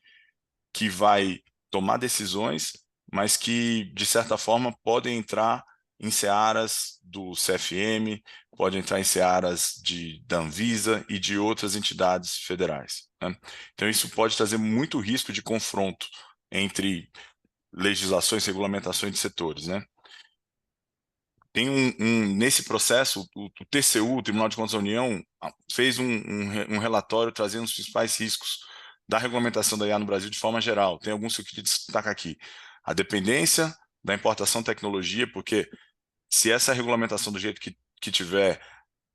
que vai tomar decisões, mas que, de certa forma, podem entrar em searas do CFM, podem entrar em searas da Anvisa e de outras entidades federais, né? Então, isso pode trazer muito risco de confronto entre legislações e regulamentações de setores, né? Tem nesse processo, o TCU, o Tribunal de Contas da União, fez um relatório trazendo os principais riscos da regulamentação da IA no Brasil de forma geral. Tem alguns que eu queria destacar aqui. A dependência da importação de tecnologia, porque se essa regulamentação do jeito que tiver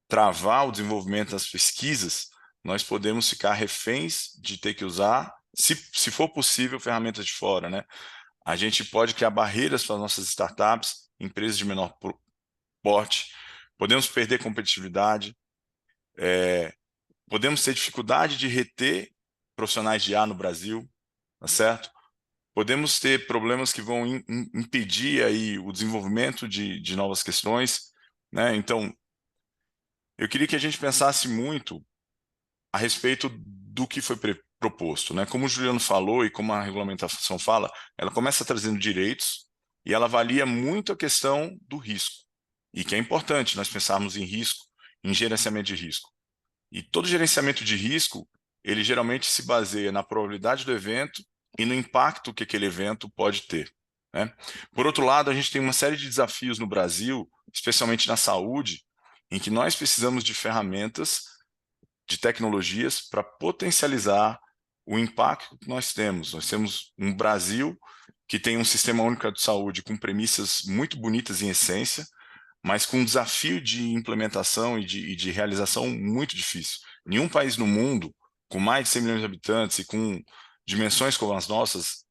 travar o desenvolvimento das pesquisas, nós podemos ficar reféns de ter que usar, se for possível, ferramentas de fora, né? A gente pode criar barreiras para as nossas startups, empresas de menor porte, podemos perder competitividade, podemos ter dificuldade de reter profissionais de IA no Brasil, tá certo? Podemos ter problemas que vão impedir aí o desenvolvimento de novas questões, né? Então, eu queria que a gente pensasse muito a respeito do que foi proposto, né? Como o Juliano falou e como a regulamentação fala, ela começa trazendo direitos e ela avalia muito a questão do risco. E que é importante nós pensarmos em risco, em gerenciamento de risco. E todo gerenciamento de risco, ele geralmente se baseia na probabilidade do evento e no impacto que aquele evento pode ter, né? Por outro lado, a gente tem uma série de desafios no Brasil, especialmente na saúde, em que nós precisamos de ferramentas, de tecnologias para potencializar o impacto que nós temos. Nós temos um Brasil que tem um sistema único de saúde com premissas muito bonitas em essência, mas com um desafio de implementação e de realização muito difícil. Nenhum país no mundo, com mais de 100 milhões de habitantes e com dimensões como as nossas,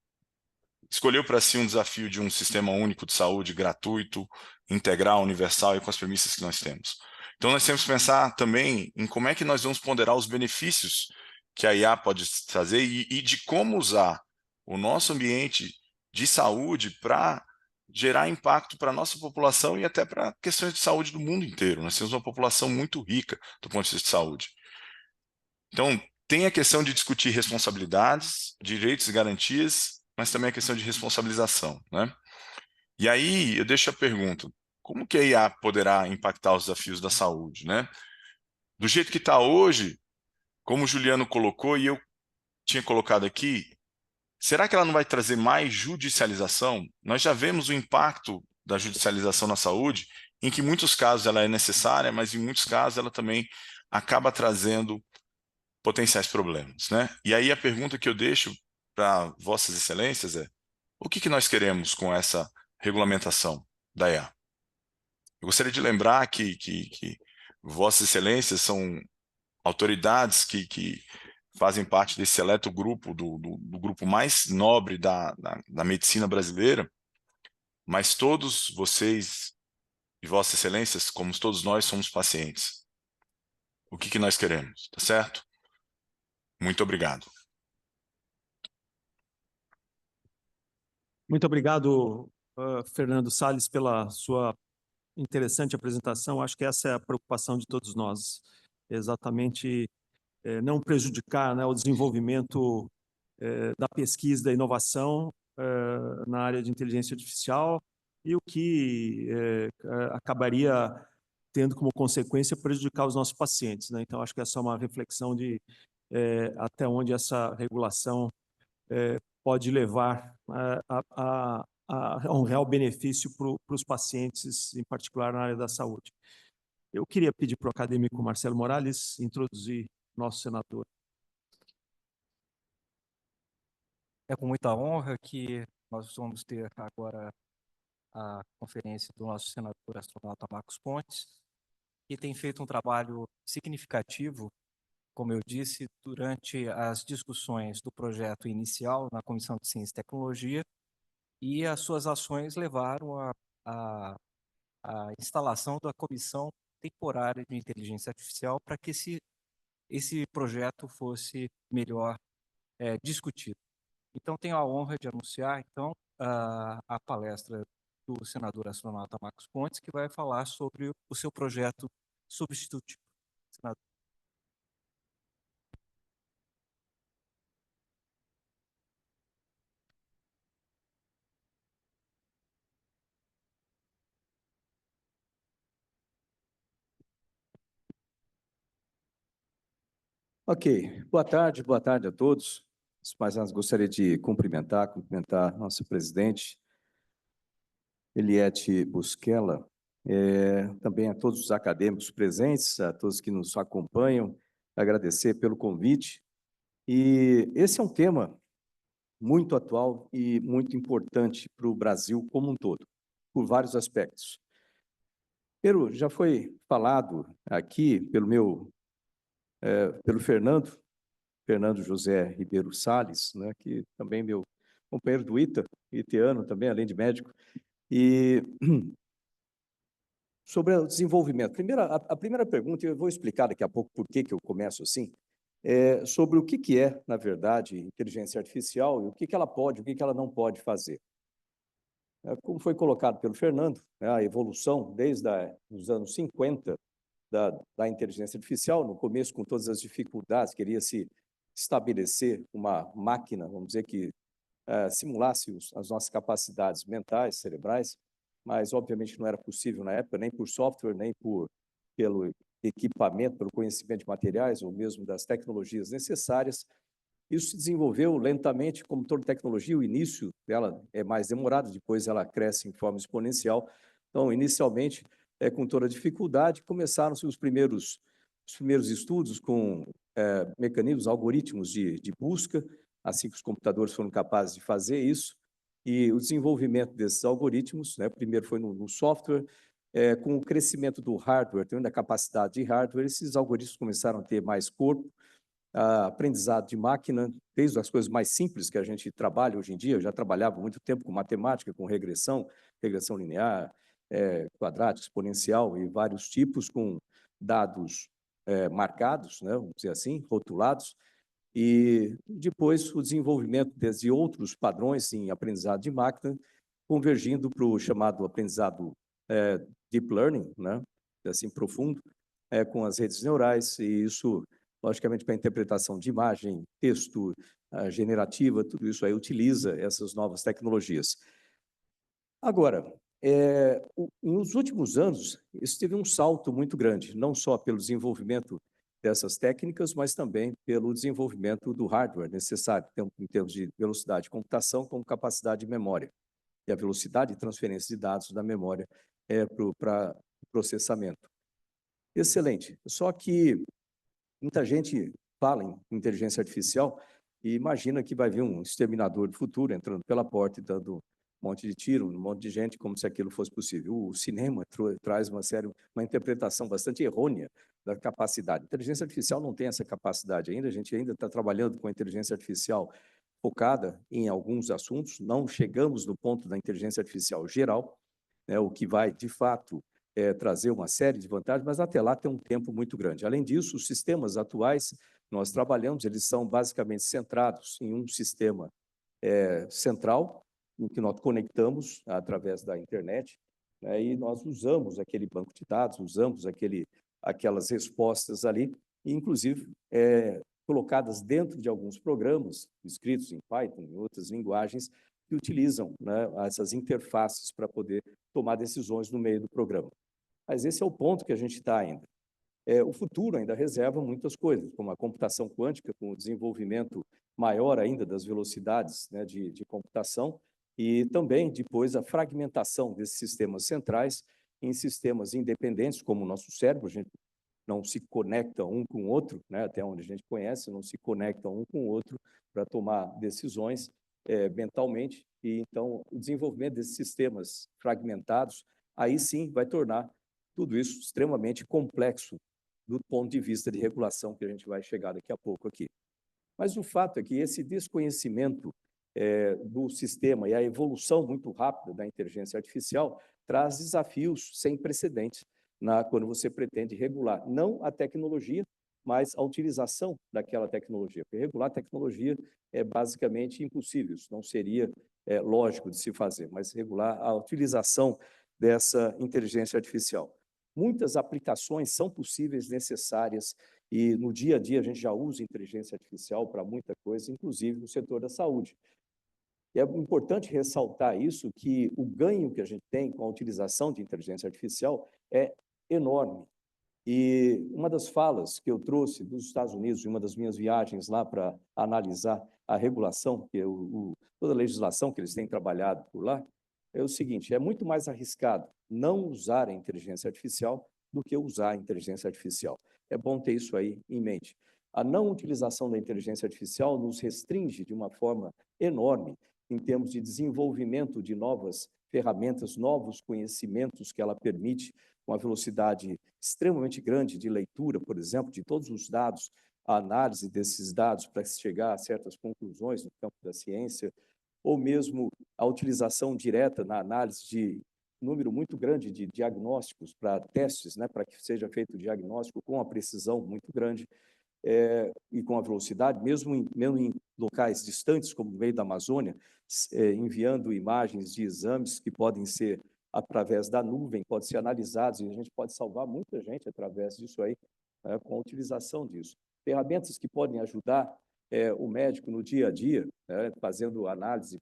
escolheu para si um desafio de um sistema único de saúde gratuito, integral, universal e com as premissas que nós temos. Então, nós temos que pensar também em como é que nós vamos ponderar os benefícios que a IA pode trazer e de como usar o nosso ambiente de saúde para gerar impacto para a nossa população e até para questões de saúde do mundo inteiro. Nós temos uma população muito rica do ponto de vista de saúde. Então, Tem a questão de discutir responsabilidades, direitos e garantias, mas também a questão de responsabilização, né? E aí eu deixo a pergunta, como que a IA poderá impactar os desafios da saúde, né? Do jeito que está hoje, como o Juliano colocou e eu tinha colocado aqui, será que ela não vai trazer mais judicialização? Nós já vemos o impacto da judicialização na saúde, em que em muitos casos ela é necessária, mas em muitos casos ela também acaba trazendo potenciais problemas, né? E aí a pergunta que eu deixo para Vossas Excelências é: o que nós queremos com essa regulamentação da IA? Eu gostaria de lembrar que Vossas Excelências são autoridades que fazem parte desse seleto grupo, do grupo mais nobre da medicina brasileira, mas todos vocês e Vossas Excelências, como todos nós, somos pacientes. O que nós queremos, tá certo? Muito obrigado. Muito obrigado, Fernando Salles, pela sua interessante apresentação. Acho que essa é a preocupação de todos nós, exatamente não prejudicar, né, o desenvolvimento da pesquisa, da inovação na área de inteligência artificial e o que acabaria tendo como consequência prejudicar os nossos pacientes, né? Então, acho que essa é uma reflexão de até onde essa regulação pode levar a um real benefício para os pacientes, em particular na área da saúde. Eu queria pedir para o acadêmico Marcelo Morales introduzir nosso senador. É com muita honra que nós vamos ter agora a conferência do nosso senador astronauta Marcos Pontes, que tem feito um trabalho significativo, como eu disse, durante as discussões do projeto inicial na Comissão de Ciência e Tecnologia, e as suas ações levaram à instalação da Comissão Temporária de Inteligência Artificial para que esse projeto fosse melhor discutido. Então, tenho a honra de anunciar, então, a palestra do senador astronauta Marcos Pontes, que vai falar sobre o seu projeto substitutivo. Senador. Ok, boa tarde a todos. Mas antes gostaria de cumprimentar nosso presidente, Eliette Busquela, também a todos os acadêmicos presentes, a todos que nos acompanham, agradecer pelo convite. E esse é um tema muito atual e muito importante para o Brasil como um todo, por vários aspectos. Primeiro, já foi falado aqui pelo Fernando José Ribeiro Salles, né, que também meu companheiro do itiano também, além de médico, e sobre o desenvolvimento. A primeira pergunta, eu vou explicar daqui a pouco por que eu começo assim, sobre o que é, na verdade, inteligência artificial e o que ela pode, o que ela não pode fazer. Como foi colocado pelo Fernando, né, a evolução desde os anos 50 da inteligência artificial, no começo com todas as dificuldades, queria se estabelecer uma máquina, vamos dizer, que simulasse as nossas capacidades mentais, cerebrais, mas obviamente não era possível na época, nem por software, nem pelo equipamento, pelo conhecimento de materiais ou mesmo das tecnologias necessárias. Isso se desenvolveu lentamente, como toda tecnologia, o início dela é mais demorado, depois ela cresce em forma exponencial. Então, inicialmente, com toda dificuldade, começaram-se os primeiros estudos com mecanismos, algoritmos de busca, assim que os computadores foram capazes de fazer isso, e o desenvolvimento desses algoritmos, né, primeiro foi no software, com o crescimento do hardware, tendo a capacidade de hardware, esses algoritmos começaram a ter mais corpo, aprendizado de máquina, desde as coisas mais simples que a gente trabalha hoje em dia. Eu já trabalhava muito tempo com matemática, com regressão linear, quadrática, exponencial e vários tipos, com dados marcados, né, vamos dizer assim, rotulados, e depois o desenvolvimento de outros padrões em aprendizado de máquina, convergindo para o chamado aprendizado deep learning, né, assim, profundo, com as redes neurais, e isso logicamente, para interpretação de imagem, texto, generativa, tudo isso aí utiliza essas novas tecnologias. Agora, nos últimos anos, isso teve um salto muito grande, não só pelo desenvolvimento dessas técnicas, mas também pelo desenvolvimento do hardware necessário, em termos de velocidade de computação, como capacidade de memória, e a velocidade de transferência de dados da memória para o processamento. Excelente. Só que muita gente fala em inteligência artificial e imagina que vai vir um exterminador do futuro entrando pela porta e dando um monte de tiro, um monte de gente, como se aquilo fosse possível. O cinema traz uma interpretação bastante errônea da capacidade. A inteligência artificial não tem essa capacidade ainda, a gente ainda está trabalhando com a inteligência artificial focada em alguns assuntos, não chegamos no ponto da inteligência artificial geral, né, o que vai, de fato, trazer uma série de vantagens, mas até lá tem um tempo muito grande. Além disso, os sistemas atuais, nós trabalhamos, eles são basicamente centrados em um sistema central, em que nós conectamos através da internet, né, e nós usamos aquele banco de dados, usamos aquelas respostas ali, e inclusive colocadas dentro de alguns programas, escritos em Python e outras linguagens, que utilizam, né, essas interfaces para poder tomar decisões no meio do programa. Mas esse é o ponto que a gente está ainda. O futuro ainda reserva muitas coisas, como a computação quântica, com o desenvolvimento maior ainda das velocidades, né, de computação, e também, depois, a fragmentação desses sistemas centrais em sistemas independentes, como o nosso cérebro. A gente não se conecta um com o outro, né, até onde a gente conhece, não se conecta um com o outro para tomar decisões mentalmente. E, então, o desenvolvimento desses sistemas fragmentados, aí sim vai tornar tudo isso extremamente complexo do ponto de vista de regulação, que a gente vai chegar daqui a pouco aqui. Mas o fato é que esse desconhecimento do sistema e a evolução muito rápida da inteligência artificial traz desafios sem precedentes quando você pretende regular, não a tecnologia, mas a utilização daquela tecnologia. Porque regular a tecnologia é basicamente impossível, isso não seria lógico de se fazer, mas regular a utilização dessa inteligência artificial. Muitas aplicações são possíveis, necessárias, e no dia a dia a gente já usa inteligência artificial para muita coisa, inclusive no setor da saúde. E é importante ressaltar isso, que o ganho que a gente tem com a utilização de inteligência artificial é enorme. E uma das falas que eu trouxe dos Estados Unidos, em uma das minhas viagens lá para analisar a regulação, toda a legislação que eles têm trabalhado por lá, é o seguinte: é muito mais arriscado não usar a inteligência artificial do que usar a inteligência artificial. É bom ter isso aí em mente. A não utilização da inteligência artificial nos restringe de uma forma enorme em termos de desenvolvimento de novas ferramentas, novos conhecimentos que ela permite, com a velocidade extremamente grande de leitura, por exemplo, de todos os dados, a análise desses dados para chegar a certas conclusões no campo da ciência, ou mesmo a utilização direta na análise de número muito grande de diagnósticos para testes, né, para que seja feito o diagnóstico com a precisão muito grande e com a velocidade, mesmo em locais distantes, como no meio da Amazônia, enviando imagens de exames que podem ser através da nuvem, podem ser analisados, e a gente pode salvar muita gente através disso aí, né, com a utilização disso. Ferramentas que podem ajudar o médico no dia a dia, né, fazendo análise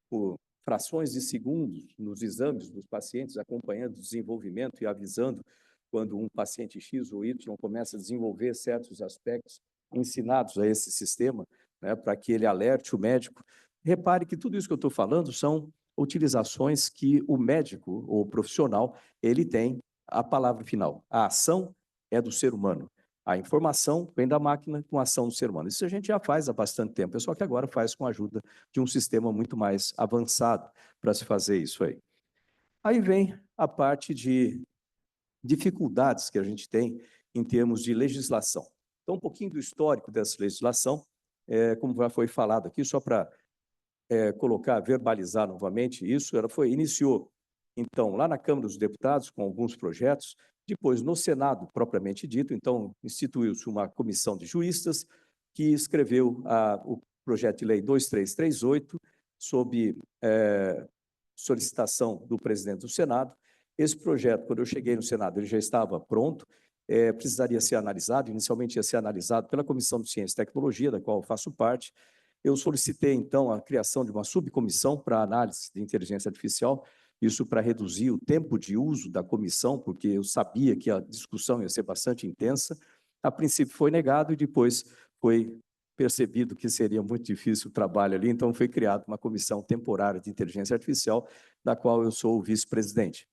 por frações de segundos nos exames dos pacientes, acompanhando o desenvolvimento e avisando quando um paciente X ou Y começa a desenvolver certos aspectos ensinados a esse sistema, né, para que ele alerte o médico. Repare que tudo isso que eu estou falando são utilizações que o médico ou profissional, ele tem a palavra final. A ação é do ser humano. A informação vem da máquina com a ação do ser humano. Isso a gente já faz há bastante tempo, só que agora faz com a ajuda de um sistema muito mais avançado para se fazer isso aí. Aí vem a parte de dificuldades que a gente tem em termos de legislação. Então, um pouquinho do histórico dessa legislação, como já foi falado aqui, só para verbalizar novamente isso, iniciou, então, lá na Câmara dos Deputados, com alguns projetos, depois no Senado, propriamente dito, então, instituiu-se uma comissão de juristas que escreveu o projeto de lei 2338, sob solicitação do presidente do Senado. Esse projeto, quando eu cheguei no Senado, ele já estava pronto, precisaria ser analisado, inicialmente ia ser analisado pela Comissão de Ciência e Tecnologia, da qual eu faço parte. Eu solicitei, então, a criação de uma subcomissão para análise de inteligência artificial, isso para reduzir o tempo de uso da comissão, porque eu sabia que a discussão ia ser bastante intensa. A princípio foi negado e depois foi percebido que seria muito difícil o trabalho ali, então foi criada uma comissão temporária de inteligência artificial, da qual eu sou o vice-presidente.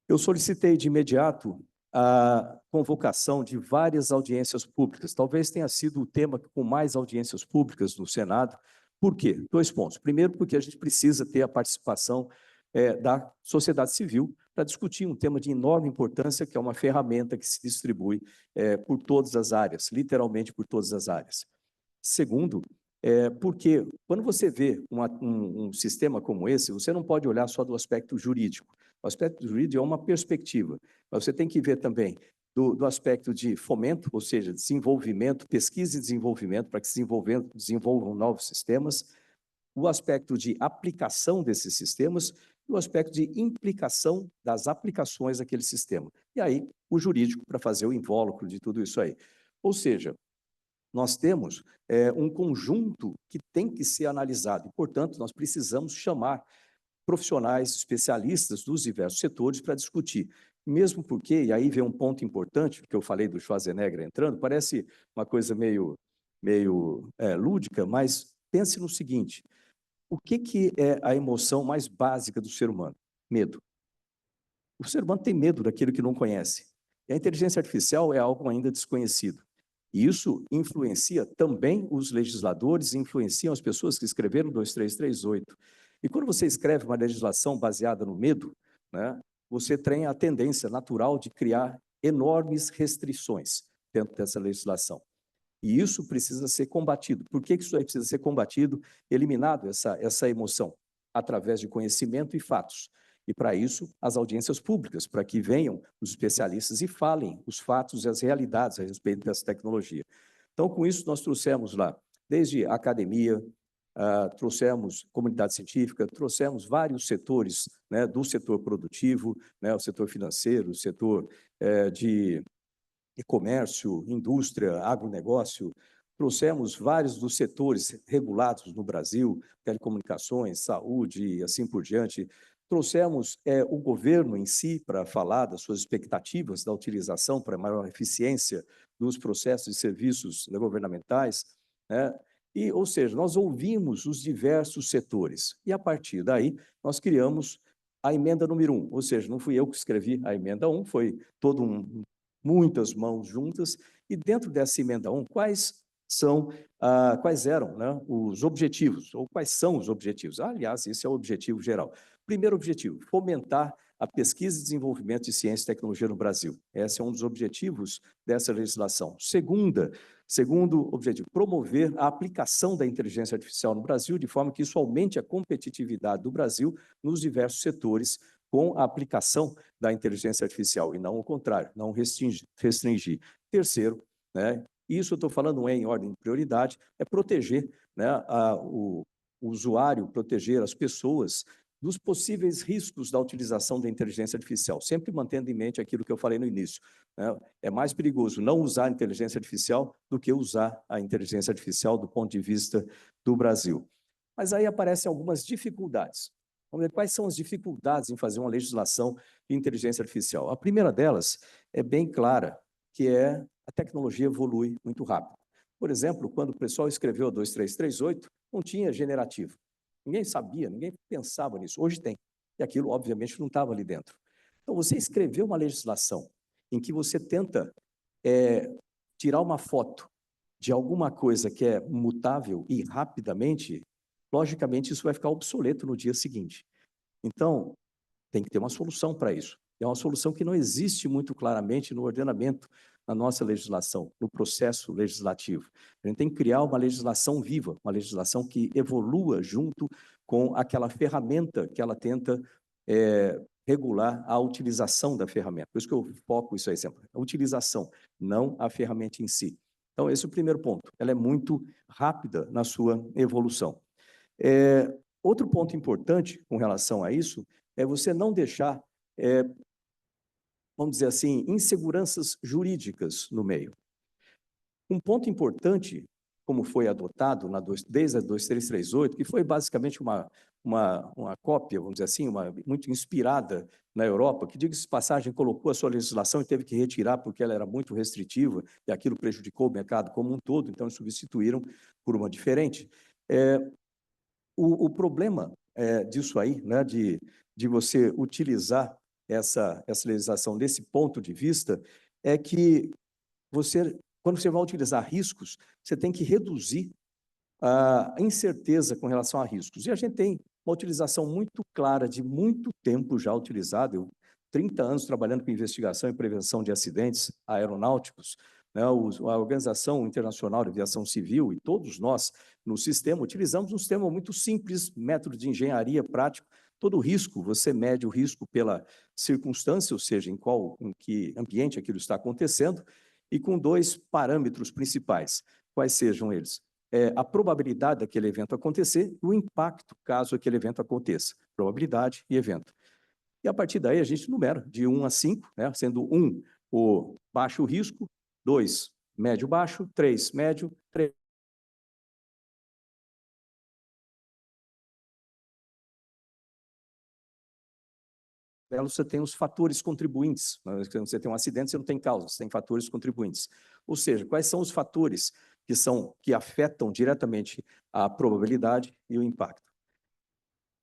Eu solicitei de imediato a convocação de várias audiências públicas. Talvez tenha sido o tema com mais audiências públicas no Senado. Por quê? 2 pontos. Primeiro, porque a gente precisa ter a participação da sociedade civil para discutir um tema de enorme importância, que é uma ferramenta que se distribui por todas as áreas, literalmente por todas as áreas. Segundo, porque quando você vê um sistema como esse, você não pode olhar só do aspecto jurídico. O aspecto jurídico é uma perspectiva, mas você tem que ver também do aspecto de fomento, ou seja, desenvolvimento, pesquisa e desenvolvimento, para que se desenvolvam novos sistemas, o aspecto de aplicação desses sistemas e o aspecto de implicação das aplicações daquele sistema. E aí, o jurídico para fazer o invólucro de tudo isso aí. Ou seja, nós temos um conjunto que tem que ser analisado e, portanto, nós precisamos chamar profissionais, especialistas dos diversos setores para discutir. Mesmo porque, e aí vem um ponto importante, que eu falei do Schwarzenegger entrando, parece uma coisa meio lúdica, mas pense no seguinte, o que é a emoção mais básica do ser humano? Medo. O ser humano tem medo daquilo que não conhece. E a inteligência artificial é algo ainda desconhecido. E isso influencia também os legisladores, influenciam as pessoas que escreveram 2338. E quando você escreve uma legislação baseada no medo, né, você tem a tendência natural de criar enormes restrições dentro dessa legislação. E isso precisa ser combatido. Por que isso aí precisa ser combatido? Eliminado essa emoção, através de conhecimento e fatos. E, para isso, as audiências públicas, para que venham os especialistas e falem os fatos e as realidades a respeito dessa tecnologia. Então, com isso, nós trouxemos lá, desde a academia, trouxemos comunidade científica, trouxemos vários setores, né, do setor produtivo, né, o setor financeiro, o setor de comércio, indústria, agronegócio, trouxemos vários dos setores regulados no Brasil, telecomunicações, saúde e assim por diante, trouxemos o governo em si para falar das suas expectativas da utilização para maior eficiência dos processos e serviços governamentais, né? E, ou seja, nós ouvimos os diversos setores e, a partir daí, nós criamos a emenda número 1, ou seja, não fui eu que escrevi a emenda 1, foi muitas mãos juntas, e dentro dessa emenda 1, quais eram, né, os objetivos, ou quais são os objetivos? Aliás, esse é o objetivo geral. Primeiro objetivo, fomentar a pesquisa e desenvolvimento de ciência e tecnologia no Brasil. Esse é um dos objetivos dessa legislação. Segundo objetivo, promover a aplicação da inteligência artificial no Brasil, de forma que isso aumente a competitividade do Brasil nos diversos setores, com a aplicação da inteligência artificial, e não o contrário, não restringir. Terceiro, né, isso eu estou falando em ordem de prioridade, é proteger, né, o usuário, proteger as pessoas dos possíveis riscos da utilização da inteligência artificial, sempre mantendo em mente aquilo que eu falei no início, né? É mais perigoso não usar a inteligência artificial do que usar a inteligência artificial do ponto de vista do Brasil. Mas aí aparecem algumas dificuldades. Vamos ver quais são as dificuldades em fazer uma legislação de inteligência artificial. A primeira delas é bem clara, que é a tecnologia evolui muito rápido. Por exemplo, quando o pessoal escreveu a 2338, não tinha generativo. Ninguém sabia, ninguém pensava nisso. Hoje tem. E aquilo, obviamente, não estava ali dentro. Então, você escreveu uma legislação em que você tenta tirar uma foto de alguma coisa que é mutável e rapidamente, logicamente, isso vai ficar obsoleto no dia seguinte. Então, tem que ter uma solução para isso. É uma solução que não existe muito claramente no ordenamento, na nossa legislação, no processo legislativo. A gente tem que criar uma legislação viva, uma legislação que evolua junto com aquela ferramenta que ela tenta regular a utilização da ferramenta. Por isso que eu foco isso aí sempre. A utilização, não a ferramenta em si. Então, esse é o primeiro ponto. Ela é muito rápida na sua evolução. Outro ponto importante com relação a isso é você não deixar vamos dizer assim, inseguranças jurídicas no meio. Um ponto importante, como foi adotado desde a 2338, que foi basicamente uma cópia, vamos dizer assim, muito inspirada na Europa, que, diga-se de passagem, colocou a sua legislação e teve que retirar porque ela era muito restritiva e aquilo prejudicou o mercado como um todo, então eles substituíram por uma diferente. O problema disso aí, né, de você utilizar essa legislação desse ponto de vista, é que quando você vai utilizar riscos, você tem que reduzir a incerteza com relação a riscos. E a gente tem uma utilização muito clara, de muito tempo já utilizada, 30 anos trabalhando com investigação e prevenção de acidentes aeronáuticos, né, a Organização Internacional de Aviação Civil e todos nós no sistema utilizamos um sistema muito simples, método de engenharia prático. Todo risco, você mede o risco pela circunstância, ou seja, em que ambiente aquilo está acontecendo, e com 2 parâmetros principais. Quais sejam eles? A probabilidade daquele evento acontecer e o impacto caso aquele evento aconteça. Probabilidade e evento. E a partir daí a gente numera de 1 a 5, né? Sendo 1 o baixo risco, 2 médio-baixo, 3 médio, 3 você tem os fatores contribuintes. Quando você tem um acidente, você não tem causa, você tem fatores contribuintes. Ou seja, quais são os fatores que afetam diretamente a probabilidade e o impacto?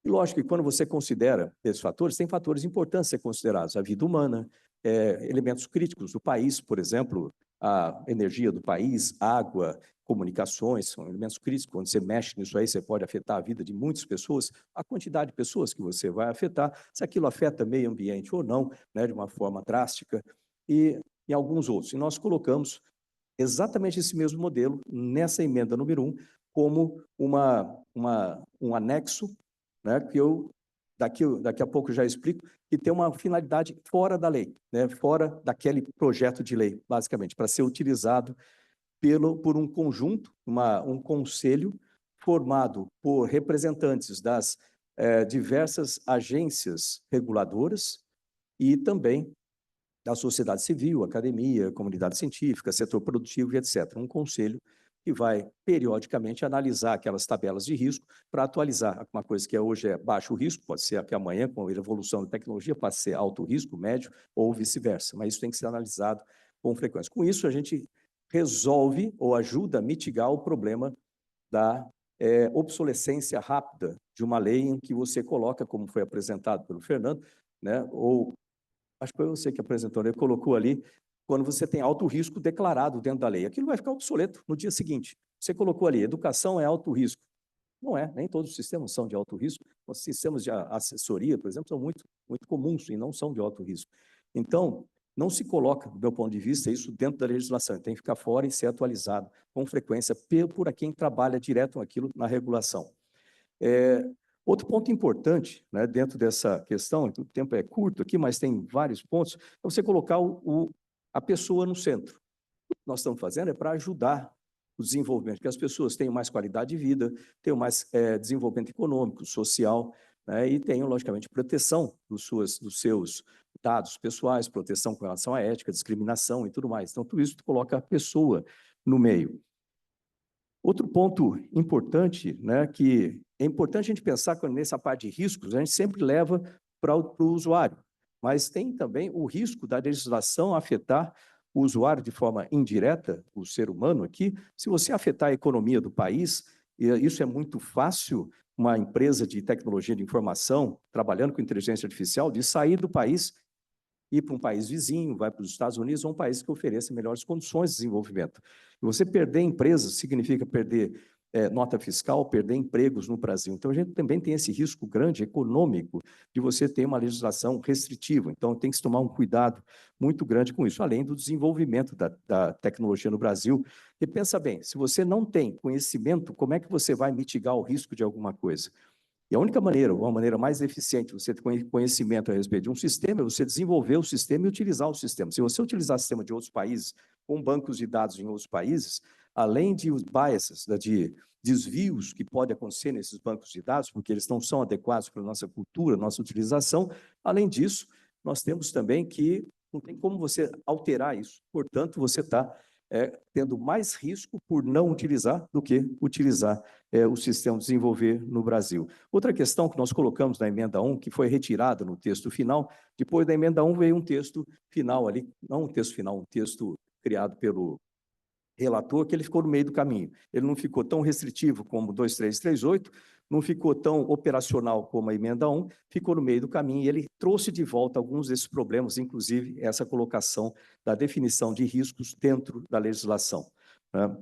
E lógico que quando você considera esses fatores, tem fatores importantes a ser considerados. A vida humana, elementos críticos do país, por exemplo, a energia do país, água, comunicações, são elementos críticos. Quando você mexe nisso aí, você pode afetar a vida de muitas pessoas, a quantidade de pessoas que você vai afetar, se aquilo afeta meio ambiente ou não, né, de uma forma drástica, e em alguns outros. E nós colocamos exatamente esse mesmo modelo nessa emenda número 1, como um anexo, né, que eu daqui a pouco já explico, que tem uma finalidade fora da lei, né, fora daquele projeto de lei, basicamente, para ser utilizado por um conjunto, um conselho formado por representantes das diversas agências reguladoras e também da sociedade civil, academia, comunidade científica, setor produtivo e etc. Um conselho que vai periodicamente analisar aquelas tabelas de risco para atualizar uma coisa que hoje é baixo risco, pode ser que amanhã, com a evolução da tecnologia, passe a ser alto risco, médio ou vice-versa, mas isso tem que ser analisado com frequência. Com isso, a gente resolve ou ajuda a mitigar o problema da obsolescência rápida de uma lei em que você coloca, como foi apresentado pelo Fernando, né, ou acho que foi você que apresentou, ele colocou ali, quando você tem alto risco declarado dentro da lei. Aquilo vai ficar obsoleto no dia seguinte. Você colocou ali, educação é alto risco. Não é, nem todos os sistemas são de alto risco. Os sistemas de assessoria, por exemplo, são muito comuns e não são de alto risco. Então, não se coloca, do meu ponto de vista, isso dentro da legislação. Tem que ficar fora e ser atualizado com frequência por quem trabalha direto aquilo na regulação. Outro ponto importante, né, dentro dessa questão, o tempo é curto aqui, mas tem vários pontos, é você colocar a pessoa no centro. O que nós estamos fazendo é para ajudar o desenvolvimento, que as pessoas tenham mais qualidade de vida, tenham mais desenvolvimento econômico, social, né, e tenham, logicamente, proteção dos seus dados pessoais, proteção com relação à ética, discriminação e tudo mais. Então, tudo isso coloca a pessoa no meio. Outro ponto importante, né, que é importante a gente pensar que nessa parte de riscos, a gente sempre leva para o usuário, mas tem também o risco da legislação afetar o usuário de forma indireta, o ser humano aqui. Se você afetar a economia do país, isso é muito fácil, uma empresa de tecnologia de informação, trabalhando com inteligência artificial, de sair do país, ir para um país vizinho, vai para os Estados Unidos, ou um país que ofereça melhores condições de desenvolvimento. E você perder empresas significa perder nota fiscal, perder empregos no Brasil. Então, a gente também tem esse risco grande econômico de você ter uma legislação restritiva. Então, tem que se tomar um cuidado muito grande com isso, além do desenvolvimento da tecnologia no Brasil. E pensa bem, se você não tem conhecimento, como é que você vai mitigar o risco de alguma coisa? E a única maneira, uma maneira mais eficiente de você ter conhecimento a respeito de um sistema é você desenvolver o sistema e utilizar o sistema. Se você utilizar o sistema de outros países, com bancos de dados em outros países, além de os biases, de desvios que podem acontecer nesses bancos de dados, porque eles não são adequados para a nossa cultura, nossa utilização, além disso, nós temos também que Não tem como você alterar isso. Portanto, você está tendo mais risco por não utilizar do que utilizar o sistema desenvolver no Brasil. Outra questão que nós colocamos na emenda 1, que foi retirada no texto final, depois da emenda 1 veio um texto final ali, não um texto final, um texto criado pelo relator, que ele ficou no meio do caminho. Ele não ficou tão restritivo como 2338, não ficou tão operacional como a emenda 1, ficou no meio do caminho e ele trouxe de volta alguns desses problemas, inclusive essa colocação da definição de riscos dentro da legislação, né?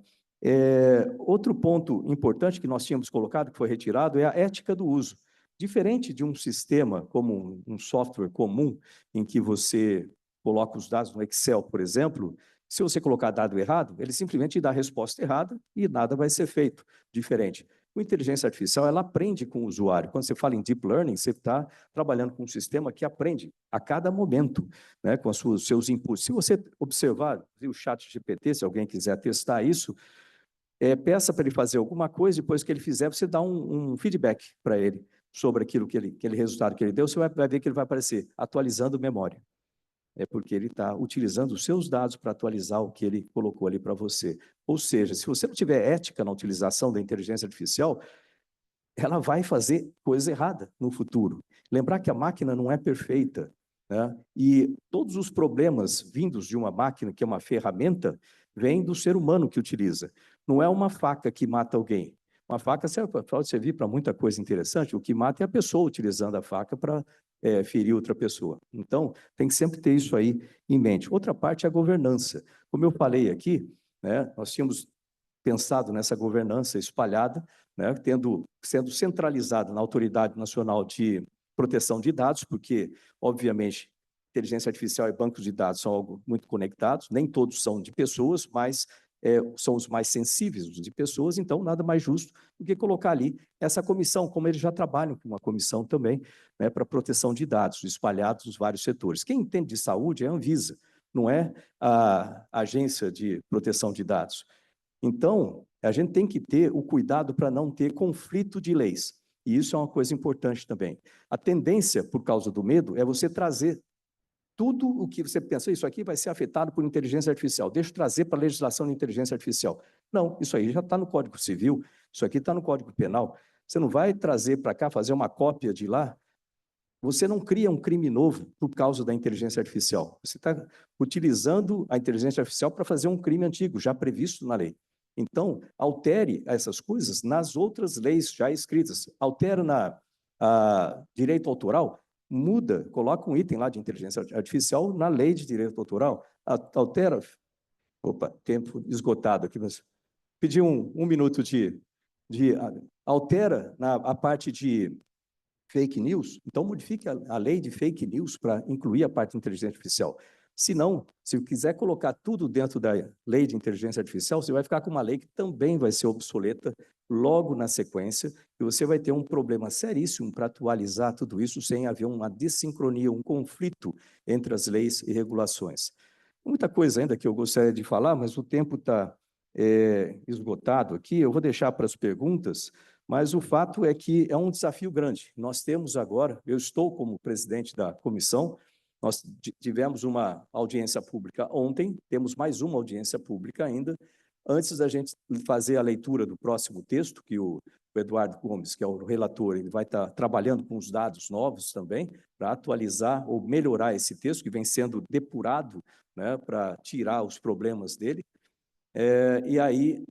Outro ponto importante que nós tínhamos colocado, que foi retirado, é a ética do uso. Diferente de um sistema como um software comum, em que você coloca os dados no Excel, por exemplo, se você colocar dado errado, ele simplesmente dá a resposta errada e nada vai ser feito diferente. A inteligência artificial, ela aprende com o usuário. Quando você fala em deep learning, você está trabalhando com um sistema que aprende a cada momento, né, com os seus inputs. Se você observar o chat GPT, se alguém quiser testar isso, peça para ele fazer alguma coisa, depois que ele fizer, você dá um feedback para ele sobre aquele resultado que ele deu, você vai ver que ele vai aparecer atualizando memória. É porque ele está utilizando os seus dados para atualizar o que ele colocou ali para você. Ou seja, se você não tiver ética na utilização da inteligência artificial, ela vai fazer coisa errada no futuro. Lembrar que a máquina não é perfeita, né? E todos os problemas vindos de uma máquina, que é uma ferramenta, vêm do ser humano que utiliza. Não é uma faca que mata alguém. Uma faca pode servir para muita coisa interessante. O que mata é a pessoa utilizando a faca para ferir outra pessoa. Então, tem que sempre ter isso aí em mente. Outra parte é a governança. Como eu falei aqui, né, nós tínhamos pensado nessa governança espalhada, né, sendo centralizada na Autoridade Nacional de Proteção de Dados, porque, obviamente, inteligência artificial e bancos de dados são algo muito conectados, nem todos são de pessoas, mas são os mais sensíveis de pessoas, então nada mais justo do que colocar ali essa comissão, como eles já trabalham com uma comissão também, né, para proteção de dados espalhados nos vários setores. Quem entende de saúde é a Anvisa, não é a Agência de Proteção de Dados. Então, a gente tem que ter o cuidado para não ter conflito de leis, e isso é uma coisa importante também. A tendência, por causa do medo, é você trazer tudo o que você pensa, isso aqui vai ser afetado por inteligência artificial, deixa eu trazer para a legislação de inteligência artificial. Não, isso aí já está no Código Civil, isso aqui está no Código Penal. Você não vai trazer para cá, fazer uma cópia de lá. Você não cria um crime novo por causa da inteligência artificial. Você está utilizando a inteligência artificial para fazer um crime antigo, já previsto na lei. Então, altere essas coisas nas outras leis já escritas. Altera na direito autoral, muda, coloca um item lá de inteligência artificial na lei de direito autoral, altera. Opa, tempo esgotado aqui, mas pedi um minuto altera a parte de fake news, então modifique a lei de fake news para incluir a parte de inteligência artificial. Se não, se quiser colocar tudo dentro da lei de inteligência artificial, você vai ficar com uma lei que também vai ser obsoleta logo na sequência, e você vai ter um problema seríssimo para atualizar tudo isso sem haver uma desincronia, um conflito entre as leis e regulações. Muita coisa ainda que eu gostaria de falar, mas o tempo está esgotado aqui, eu vou deixar para as perguntas, mas o fato é que é um desafio grande. Nós temos agora, eu estou como presidente da comissão, nós tivemos uma audiência pública ontem, temos mais uma audiência pública ainda, antes da gente fazer a leitura do próximo texto, que o Eduardo Gomes, que é o relator, ele vai estar trabalhando com os dados novos também, para atualizar ou melhorar esse texto, que vem sendo depurado, né, para tirar os problemas dele. E aí,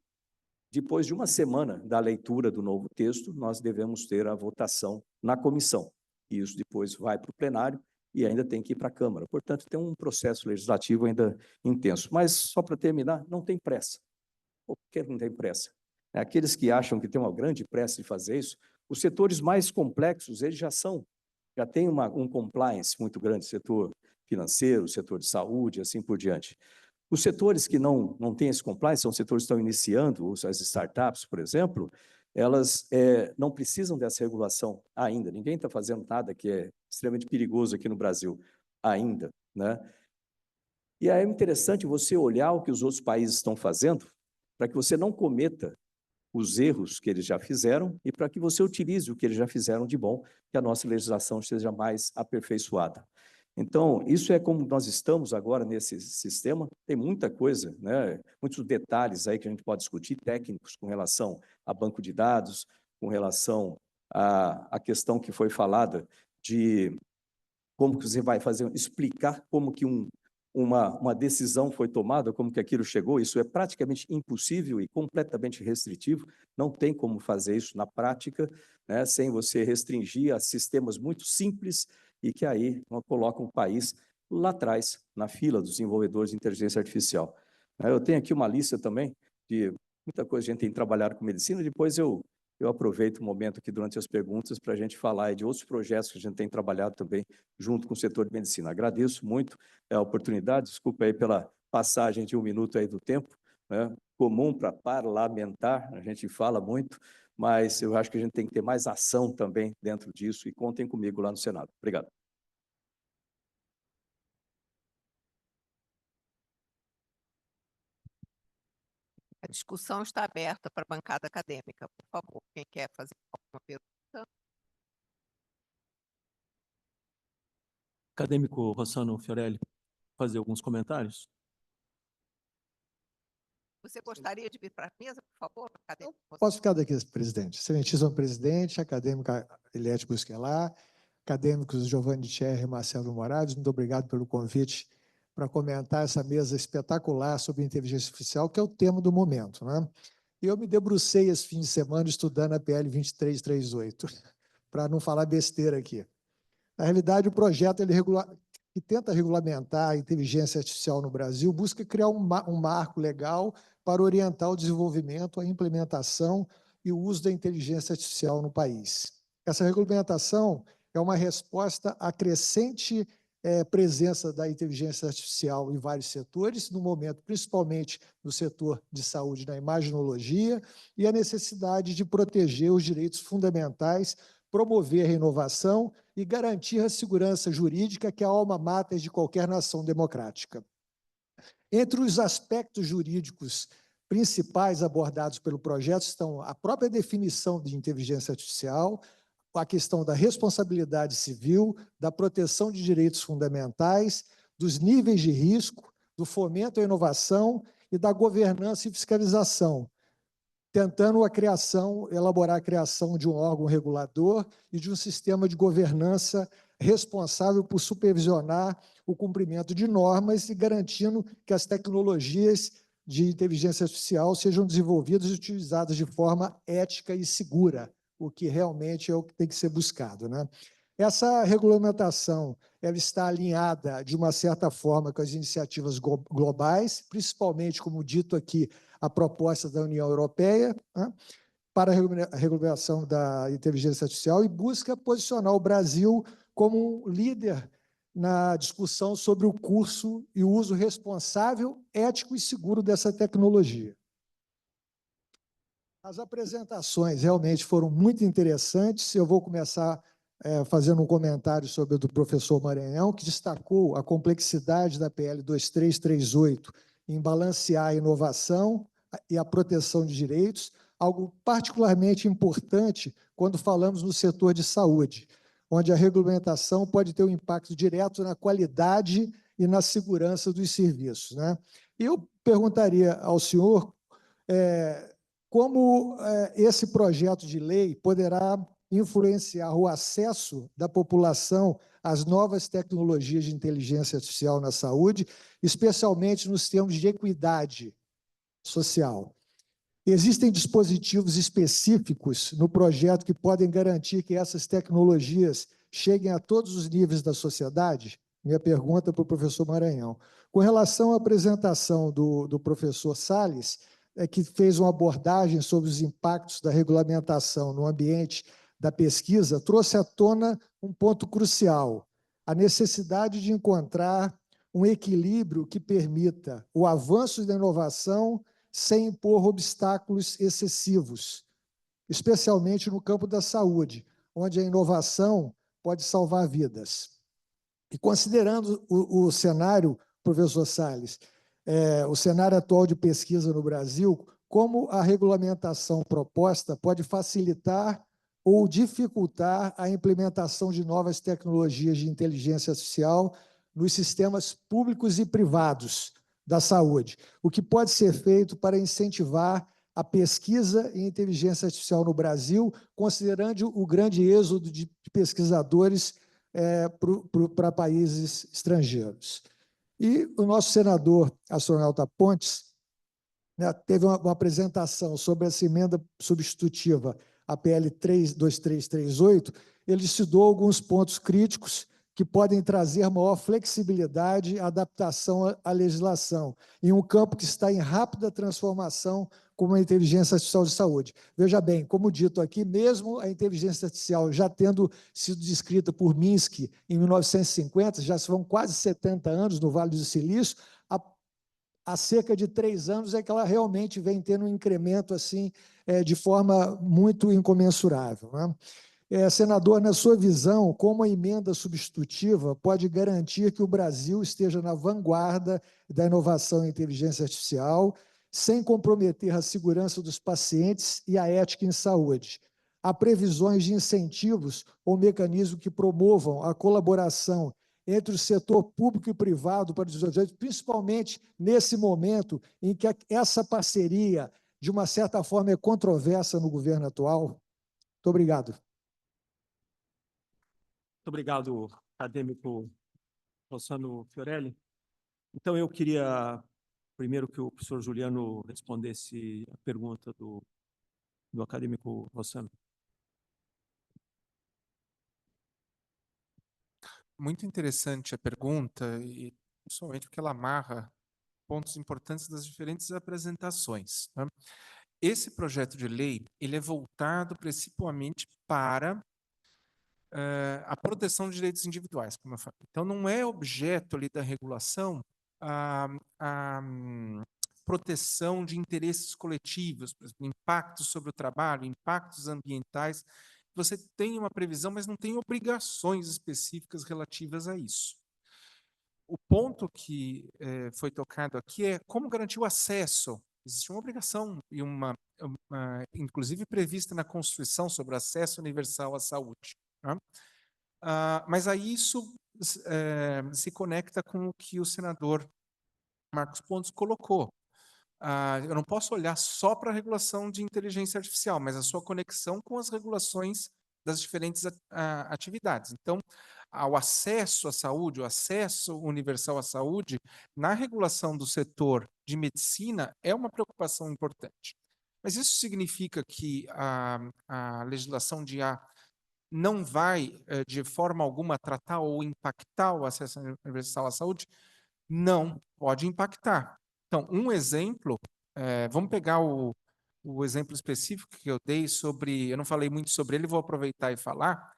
depois de uma semana da leitura do novo texto, nós devemos ter a votação na comissão. E isso depois vai para o plenário e ainda tem que ir para a Câmara. Portanto, tem um processo legislativo ainda intenso. Mas, só para terminar, não tem pressa. Por que não tem pressa? Aqueles que acham que tem uma grande pressa de fazer isso, os setores mais complexos, eles já têm um compliance muito grande, setor financeiro, setor de saúde, assim por diante. Os setores que não têm esse compliance, são setores que estão iniciando, as startups, por exemplo, elas não precisam dessa regulação ainda. Ninguém está fazendo nada que é extremamente perigoso aqui no Brasil ainda, né? E aí é interessante você olhar o que os outros países estão fazendo, para que você não cometa os erros que eles já fizeram e para que você utilize o que eles já fizeram de bom, que a nossa legislação seja mais aperfeiçoada. Então, isso é como nós estamos agora nesse sistema. Tem muita coisa, né? Muitos detalhes aí que a gente pode discutir, técnicos com relação a banco de dados, com relação à questão que foi falada de como que você vai fazer, explicar como que uma decisão foi tomada, como que aquilo chegou. Isso é praticamente impossível e completamente restritivo. Não tem como fazer isso na prática, né, sem você restringir a sistemas muito simples e que aí colocam o país lá atrás, na fila dos desenvolvedores de inteligência artificial. Eu tenho aqui uma lista também de muita coisa que a gente tem trabalhado com medicina, depois eu aproveito o momento aqui durante as perguntas para a gente falar de outros projetos que a gente tem trabalhado também junto com o setor de medicina. Agradeço muito a oportunidade, desculpa aí pela passagem de 1 minuto aí do tempo, né? Comum para parlamentar, a gente fala muito, mas eu acho que a gente tem que ter mais ação também dentro disso e contem comigo lá no Senado. Obrigado. A discussão está aberta para a bancada acadêmica. Por favor, quem quer fazer alguma pergunta? Acadêmico Rossano Fiorelli, fazer alguns comentários? Você gostaria de vir para a mesa, por favor, acadêmico? Posso ficar daqui, presidente. Excelentíssimo presidente, acadêmica Eliette Busquelar, acadêmicos Giovanni Thierry e Marcelo Moraes, muito obrigado pelo convite para comentar essa mesa espetacular sobre inteligência artificial, que é o tema do momento, né? E eu me debrucei esse fim de semana estudando a PL 2338, para não falar besteira aqui. Na realidade, o projeto que tenta regulamentar a inteligência artificial no Brasil busca criar um marco legal para orientar o desenvolvimento, a implementação e o uso da inteligência artificial no país. Essa regulamentação é uma resposta à crescente presença da inteligência artificial em vários setores, no momento, principalmente no setor de saúde, na imaginologia, e a necessidade de proteger os direitos fundamentais, promover a inovação e garantir a segurança jurídica, que é a alma mater de qualquer nação democrática. Entre os aspectos jurídicos principais abordados pelo projeto estão a própria definição de inteligência artificial, a questão da responsabilidade civil, da proteção de direitos fundamentais, dos níveis de risco, do fomento à inovação e da governança e fiscalização, tentando elaborar a criação de um órgão regulador e de um sistema de governança responsável por supervisionar o cumprimento de normas e garantindo que as tecnologias de inteligência artificial sejam desenvolvidas e utilizadas de forma ética e segura, o que realmente é o que tem que ser buscado, né? Essa regulamentação ela está alinhada, de uma certa forma, com as iniciativas globais, principalmente, como dito aqui, a proposta da União Europeia, né, para a regulamentação da inteligência artificial e busca posicionar o Brasil como um líder na discussão sobre o curso e o uso responsável, ético e seguro dessa tecnologia. As apresentações realmente foram muito interessantes. Eu vou começar fazendo um comentário sobre o do professor Maranhão, que destacou a complexidade da PL 2338 em balancear a inovação e a proteção de direitos, algo particularmente importante quando falamos no setor de saúde, onde a regulamentação pode ter um impacto direto na qualidade e na segurança dos serviços, né? Eu perguntaria ao senhor como esse projeto de lei poderá influenciar o acesso da população às novas tecnologias de inteligência artificial na saúde, especialmente nos termos de equidade social. Existem dispositivos específicos no projeto que podem garantir que essas tecnologias cheguem a todos os níveis da sociedade? Minha pergunta para o professor Maranhão. Com relação à apresentação do professor Salles, que fez uma abordagem sobre os impactos da regulamentação no ambiente da pesquisa, trouxe à tona um ponto crucial, a necessidade de encontrar um equilíbrio que permita o avanço da inovação sem impor obstáculos excessivos, especialmente no campo da saúde, onde a inovação pode salvar vidas. E considerando o cenário, professor Salles, o cenário atual de pesquisa no Brasil, como a regulamentação proposta pode facilitar ou dificultar a implementação de novas tecnologias de inteligência artificial nos sistemas públicos e privados da saúde, o que pode ser feito para incentivar a pesquisa em inteligência artificial no Brasil, considerando o grande êxodo de pesquisadores para países estrangeiros. E o nosso senador astronauta Pontes, né, teve uma apresentação sobre essa emenda substitutiva, a PL 2338, ele estudou alguns pontos críticos que podem trazer maior flexibilidade e adaptação à legislação, em um campo que está em rápida transformação, como a inteligência artificial de saúde. Veja bem, como dito aqui, mesmo a inteligência artificial já tendo sido descrita por Minsky em 1950, já se vão quase 70 anos no Vale do Silício, há cerca de 3 anos é que ela realmente vem tendo um incremento assim, de forma muito incomensurável, né? Senador, na sua visão, como a emenda substitutiva pode garantir que o Brasil esteja na vanguarda da inovação em inteligência artificial, sem comprometer a segurança dos pacientes e a ética em saúde? Há previsões de incentivos ou mecanismos que promovam a colaboração entre o setor público e privado para o desenvolvimento, principalmente nesse momento em que essa parceria, de uma certa forma, é controversa no governo atual? Muito obrigado. Muito obrigado, acadêmico Rossano Fiorelli. Então, eu queria primeiro que o professor Juliano respondesse a pergunta do acadêmico Rossano. Muito interessante a pergunta, e principalmente porque ela amarra pontos importantes das diferentes apresentações, né? Esse projeto de lei, ele é voltado principalmente para a proteção de direitos individuais, como eu falei. Então, não é objeto ali da regulação a proteção de interesses coletivos, por exemplo, impactos sobre o trabalho, impactos ambientais. Você tem uma previsão, mas não tem obrigações específicas relativas a isso. O ponto que foi tocado aqui é como garantir o acesso. Existe uma obrigação, e inclusive prevista na Constituição, sobre acesso universal à saúde, né? Mas aí isso se conecta com o que o senador Marcos Pontes colocou. Eu não posso olhar só para a regulação de inteligência artificial, mas a sua conexão com as regulações das diferentes atividades. Então, o acesso à saúde, o acesso universal à saúde, na regulação do setor de medicina, é uma preocupação importante. Mas isso significa que a legislação de IA não vai, de forma alguma, tratar ou impactar o acesso universal à saúde? Não, pode impactar. Então, um exemplo, vamos pegar o exemplo específico que eu dei sobre, eu não falei muito sobre ele, vou aproveitar e falar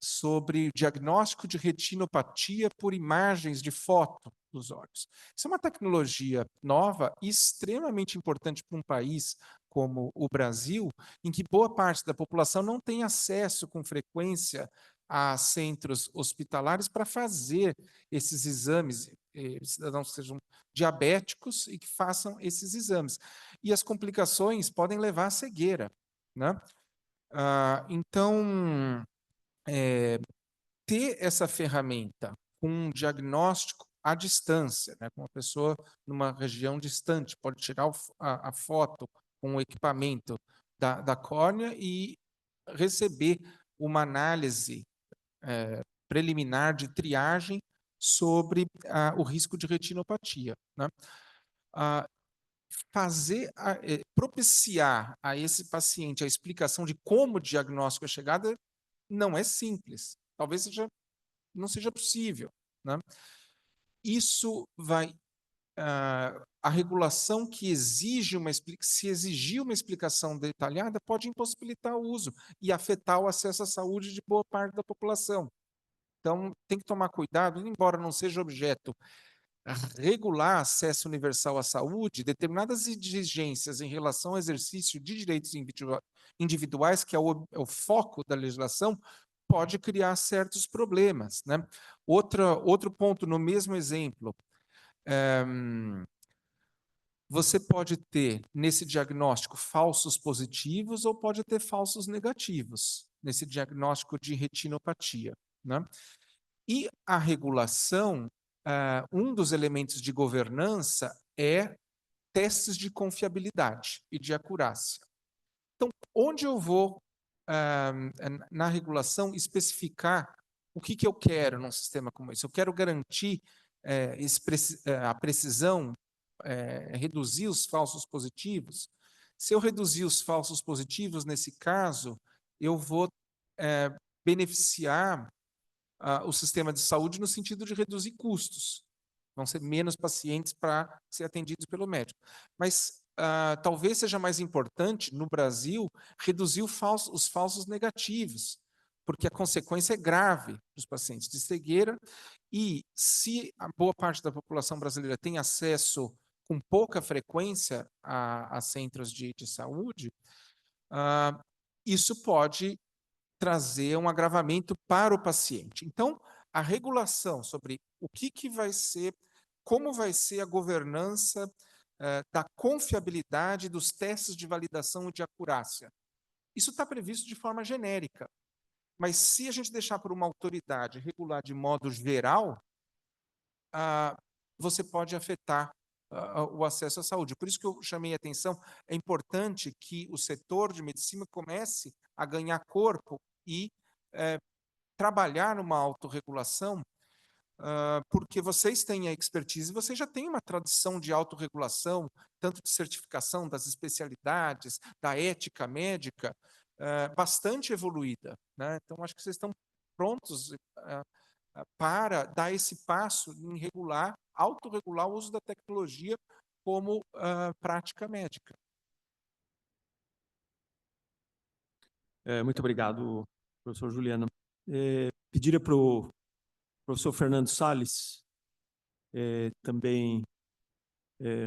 sobre diagnóstico de retinopatia por imagens de foto dos olhos. Isso é uma tecnologia nova e extremamente importante para um país como o Brasil, em que boa parte da população não tem acesso com frequência a centros hospitalares para fazer esses exames, cidadãos que sejam diabéticos e que façam esses exames. E as complicações podem levar à cegueira, né? Então, ter essa ferramenta com um diagnóstico à distância, né, com uma pessoa numa região distante, pode tirar a foto com o equipamento da córnea e receber uma análise preliminar de triagem sobre o risco de retinopatia, né? Propiciar a esse paciente a explicação de como o diagnóstico é chegado não é simples. Talvez não seja possível, né? Isso vai... a regulação que se exigir uma explicação detalhada, pode impossibilitar o uso e afetar o acesso à saúde de boa parte da população. Então, tem que tomar cuidado, embora não seja objeto regular acesso universal à saúde, determinadas exigências em relação ao exercício de direitos individuais, que é o foco da legislação, pode criar certos problemas, né? Outro ponto no mesmo exemplo, você pode ter nesse diagnóstico falsos positivos ou pode ter falsos negativos, nesse diagnóstico de retinopatia, né? E a regulação, um dos elementos de governança é testes de confiabilidade e de acurácia. Então, onde eu vou, na regulação, especificar o que eu quero num sistema como esse? Eu quero garantir a precisão, reduzir os falsos positivos. Se eu reduzir os falsos positivos, nesse caso, eu vou beneficiar o sistema de saúde no sentido de reduzir custos. Vão ser menos pacientes para ser atendidos pelo médico. Mas talvez seja mais importante, no Brasil, reduzir os falsos negativos, porque a consequência é grave dos pacientes de cegueira, e se a boa parte da população brasileira tem acesso com pouca frequência a centros de saúde, isso pode trazer um agravamento para o paciente. Então, a regulação sobre o que vai ser, como vai ser a governança da confiabilidade dos testes de validação e de acurácia. Isso está previsto de forma genérica, mas se a gente deixar por uma autoridade regular de modo geral, você pode afetar o acesso à saúde. Por isso que eu chamei a atenção, é importante que o setor de medicina comece a ganhar corpo e trabalhar numa autorregulação, porque vocês têm a expertise, vocês já têm uma tradição de autorregulação, tanto de certificação das especialidades, da ética médica, bastante evoluída, né? Então, acho que vocês estão prontos para dar esse passo em autorregular o uso da tecnologia como prática médica. Muito obrigado, professor Juliano. Pediria para o professor Fernando Salles também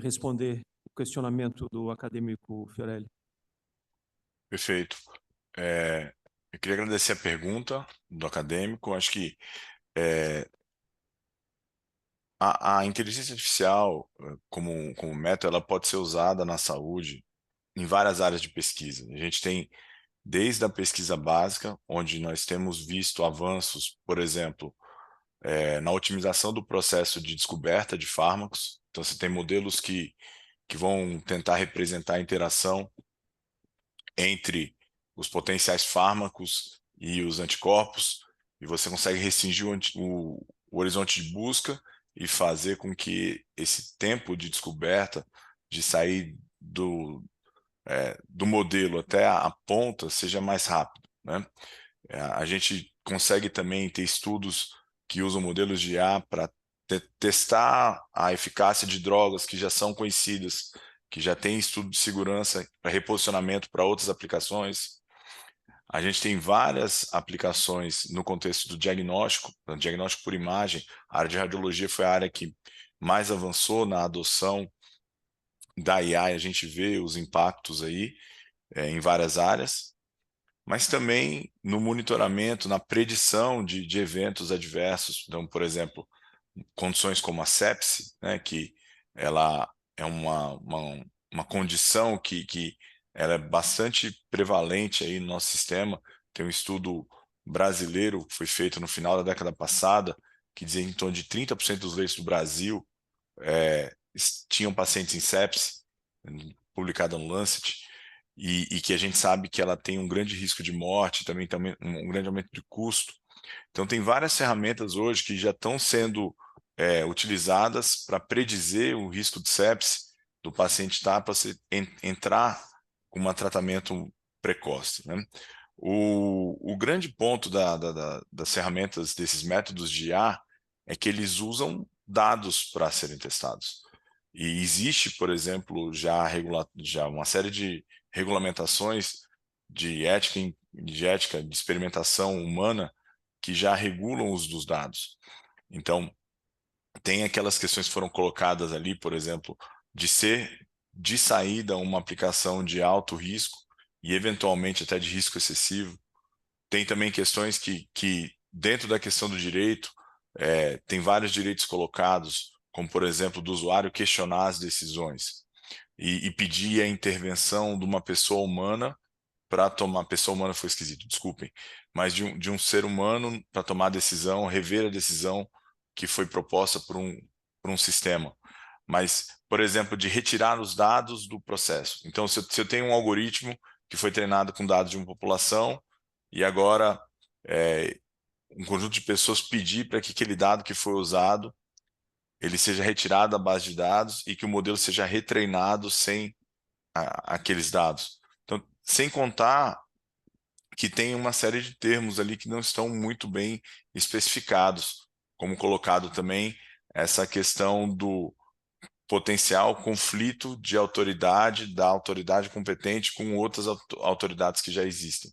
responder o questionamento do acadêmico Fiorelli. Perfeito. Eu queria agradecer a pergunta do acadêmico. Acho que a inteligência artificial, como método, ela pode ser usada na saúde em várias áreas de pesquisa. A gente tem desde a pesquisa básica, onde nós temos visto avanços, por exemplo, na otimização do processo de descoberta de fármacos. Então, você tem modelos que vão tentar representar a interação entre os potenciais fármacos e os anticorpos, e você consegue restringir o horizonte de busca e fazer com que esse tempo de descoberta, de sair do modelo até a ponta, seja mais rápido, né? A gente consegue também ter estudos que usam modelos de IA para testar a eficácia de drogas que já são conhecidas, que já tem estudo de segurança para reposicionamento para outras aplicações. A gente tem várias aplicações no contexto do diagnóstico por imagem. A área de radiologia foi a área que mais avançou na adoção da IA, e a gente vê os impactos aí em várias áreas, mas também no monitoramento, na predição de eventos adversos. Então, por exemplo, condições como a sepse, né, que ela é uma condição que ela é bastante prevalente aí no nosso sistema. Tem um estudo brasileiro que foi feito no final da década passada, que dizia que em torno de 30% dos leitos do Brasil tinham pacientes em sepse, publicada no Lancet, e que a gente sabe que ela tem um grande risco de morte, também um grande aumento de custo. Então, tem várias ferramentas hoje que já estão sendo utilizadas para predizer o risco de sepse do paciente para você entrar com um tratamento precoce, né? O grande ponto das ferramentas, desses métodos de IA, é que eles usam dados para serem testados. E existe, por exemplo, já uma série de regulamentações de ética, de experimentação humana que já regulam o uso dos dados. Então, tem aquelas questões que foram colocadas ali, por exemplo, de ser de saída uma aplicação de alto risco e eventualmente até de risco excessivo. Tem também questões que dentro da questão do direito, tem vários direitos colocados, como, por exemplo, do usuário questionar as decisões e pedir a intervenção de uma pessoa humana para tomar, pessoa humana foi esquisito, desculpem, mas de um ser humano para tomar a decisão, rever a decisão que foi proposta por um sistema. Mas, por exemplo, de retirar os dados do processo. Então, se eu tenho um algoritmo que foi treinado com dados de uma população e agora um conjunto de pessoas pedir para que aquele dado que foi usado ele seja retirado da base de dados e que o modelo seja retreinado sem aqueles dados. Então, sem contar que tem uma série de termos ali que não estão muito bem especificados, como colocado também essa questão do potencial conflito de autoridade, da autoridade competente com outras autoridades que já existem,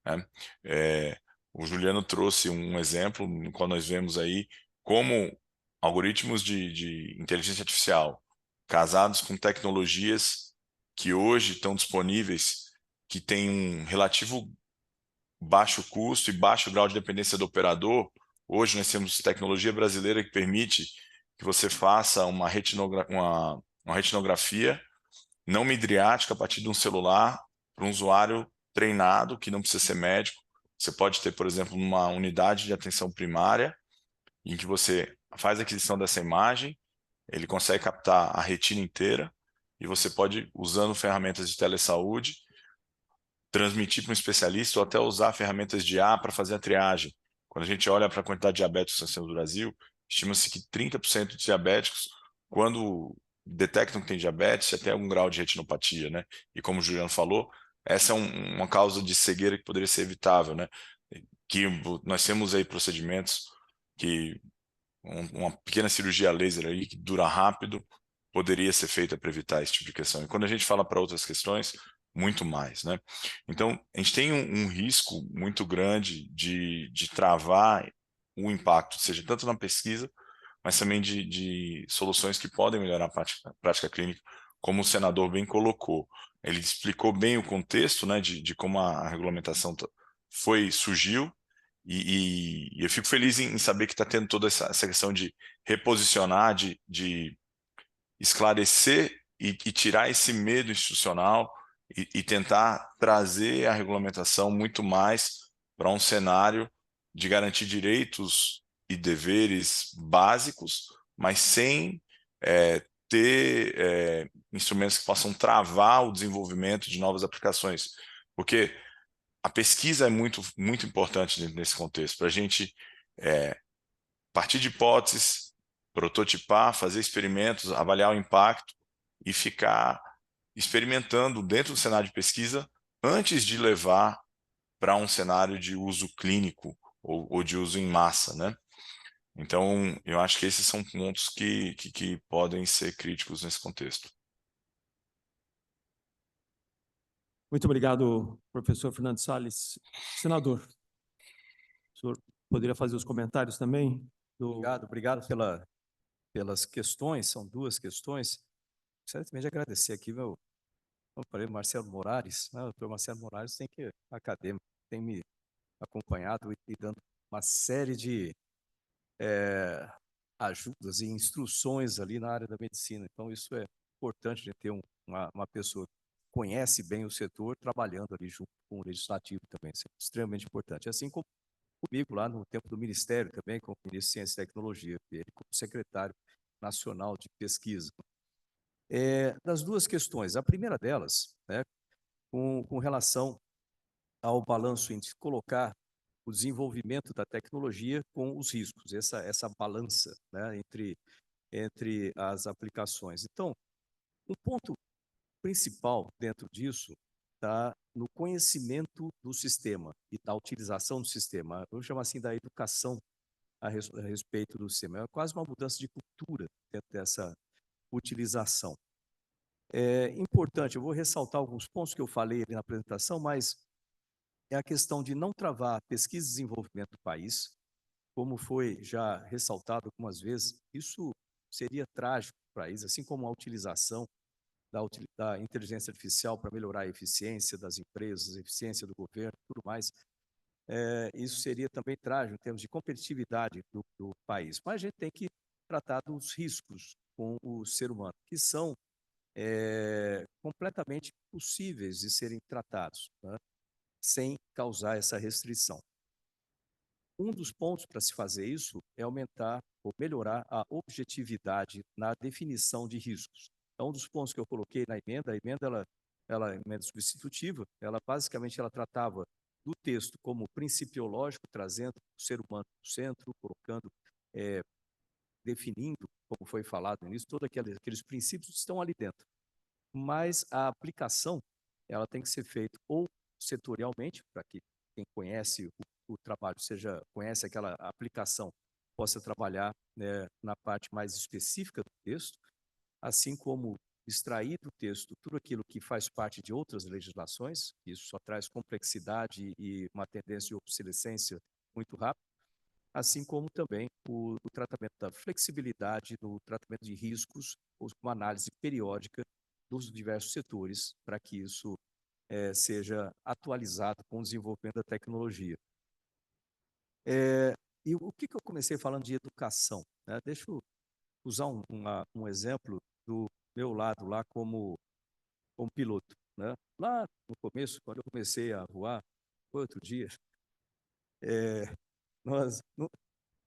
né? O Juliano trouxe um exemplo no qual nós vemos aí como algoritmos de inteligência artificial casados com tecnologias que hoje estão disponíveis, que têm um relativo baixo custo e baixo grau de dependência do operador. Hoje nós temos tecnologia brasileira que permite que você faça uma retinografia não midriática a partir de um celular para um usuário treinado, que não precisa ser médico. Você pode ter, por exemplo, uma unidade de atenção primária em que você faz a aquisição dessa imagem, ele consegue captar a retina inteira e você pode, usando ferramentas de telesaúde, transmitir para um especialista ou até usar ferramentas de IA para fazer a triagem. Quando a gente olha para a quantidade de diabéticos que nós temos no Brasil, estima-se que 30% de diabéticos, quando detectam que tem diabetes, já tem algum grau de retinopatia, né? E como o Juliano falou, essa é uma causa de cegueira que poderia ser evitável, né? Que nós temos aí procedimentos que uma pequena cirurgia laser aí que dura rápido poderia ser feita para evitar esse tipo de questão. E quando a gente fala para outras questões, muito mais, né? Então, a gente tem um risco muito grande de travar o impacto, seja tanto na pesquisa, mas também de soluções que podem melhorar a prática clínica, como o senador bem colocou. Ele explicou bem o contexto, né, de como a regulamentação surgiu, e eu fico feliz em saber que está tendo toda essa questão de reposicionar, de esclarecer e tirar esse medo institucional e tentar trazer a regulamentação muito mais para um cenário de garantir direitos e deveres básicos, mas sem ter instrumentos que possam travar o desenvolvimento de novas aplicações. Porque a pesquisa é muito, muito importante nesse contexto, para a gente partir de hipóteses, prototipar, fazer experimentos, avaliar o impacto e ficar experimentando dentro do cenário de pesquisa antes de levar para um cenário de uso clínico ou de uso em massa, né? Então, eu acho que esses são pontos que podem ser críticos nesse contexto. Muito obrigado, professor Fernando Salles. Senador, o senhor poderia fazer os comentários também? Obrigado pelas questões, são duas questões. Gostaria também de agradecer aqui meu companheiro Marcelo Moraes, né? O doutor Marcelo Moraes acadêmico, tem me acompanhado e dando uma série de ajudas e instruções ali na área da medicina. Então, isso é importante de ter uma pessoa que conhece bem o setor trabalhando ali junto com o legislativo também. Isso é extremamente importante. Assim como comigo lá no tempo do Ministério também, como ministro de Ciência e Tecnologia, ele como secretário nacional de pesquisa. Das duas questões, a primeira delas, né, com relação ao balanço entre colocar o desenvolvimento da tecnologia com os riscos, essa balança, né, entre as aplicações. Então, um ponto principal dentro disso está no conhecimento do sistema e da utilização do sistema. Eu chamo assim da educação a respeito do sistema. É quase uma mudança de cultura dentro dessa utilização. É importante, eu vou ressaltar alguns pontos que eu falei ali na apresentação, mas é a questão de não travar pesquisa e desenvolvimento do país, como foi já ressaltado algumas vezes, isso seria trágico para o país, assim como a utilização da inteligência artificial para melhorar a eficiência das empresas, a eficiência do governo, tudo mais. Isso seria também trágico em termos de competitividade do país. Mas a gente tem que tratar dos riscos com o ser humano, que são completamente possíveis de serem tratados, né? sem causar essa restrição. Um dos pontos para se fazer isso é aumentar ou melhorar a objetividade na definição de riscos. Então, um dos pontos que eu coloquei na emenda, a emenda, ela emenda substitutiva, ela basicamente ela tratava do texto como principiológico, trazendo o ser humano no centro, colocando, definindo, como foi falado no início, todos aqueles princípios estão ali dentro. Mas a aplicação, ela tem que ser feita ou setorialmente, para que quem conhece o trabalho, conhece aquela aplicação, possa trabalhar, né, na parte mais específica do texto, assim como extrair do texto tudo aquilo que faz parte de outras legislações, isso só traz complexidade e uma tendência de obsolescência muito rápida, assim como também o tratamento da flexibilidade no tratamento de riscos, ou uma análise periódica dos diversos setores, para que isso seja atualizado com o desenvolvimento da tecnologia. E o que eu comecei falando de educação, né? Deixa eu usar um exemplo do meu lado lá como piloto, né? Lá no começo, quando eu comecei a voar, foi outro dia,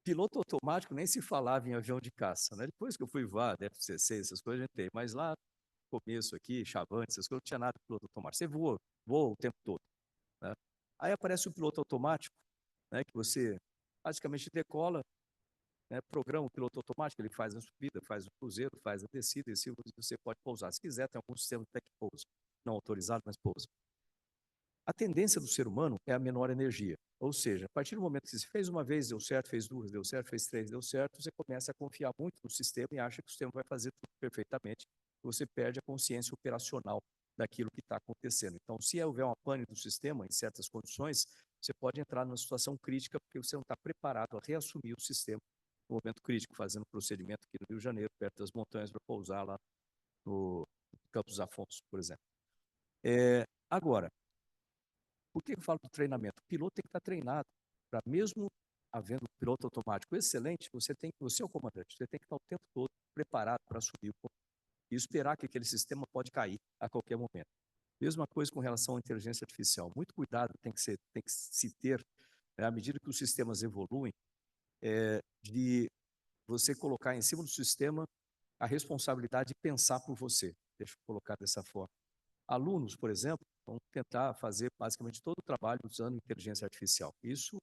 piloto automático nem se falava em avião de caça, né? Depois que eu fui voar, F-16, essas coisas a gente tem, mas lá no começo aqui, Chavante, essas coisas, não tinha nada de piloto automático. Você voa o tempo todo, né? Aí aparece o piloto automático, né, que você basicamente decola, né, programa o piloto automático, ele faz a subida, faz o cruzeiro, faz a descida, e se você pode pousar. Se quiser, tem algum sistema até que pousa, não autorizado, mas pousa. A tendência do ser humano é a menor energia, ou seja, a partir do momento que você fez uma vez, deu certo, fez duas, deu certo, fez três, deu certo, você começa a confiar muito no sistema e acha que o sistema vai fazer tudo perfeitamente, você perde a consciência operacional daquilo que está acontecendo. Então, se houver uma pane do sistema, em certas condições, você pode entrar numa situação crítica porque você não está preparado a reassumir o sistema no momento crítico, fazendo um procedimento aqui no Rio de Janeiro, perto das montanhas, para pousar lá no Campos Afonso, por exemplo. Agora, por que eu falo do treinamento? O piloto tem que estar treinado para, mesmo havendo um piloto automático excelente, você é o comandante, você tem que estar o tempo todo preparado para subir o comando e esperar que aquele sistema pode cair a qualquer momento. Mesma coisa com relação à inteligência artificial. Muito cuidado tem que se ter, né, à medida que os sistemas evoluem, de você colocar em cima do sistema a responsabilidade de pensar por você. Deixa eu colocar dessa forma. Alunos, por exemplo, vão tentar fazer basicamente todo o trabalho usando inteligência artificial. Isso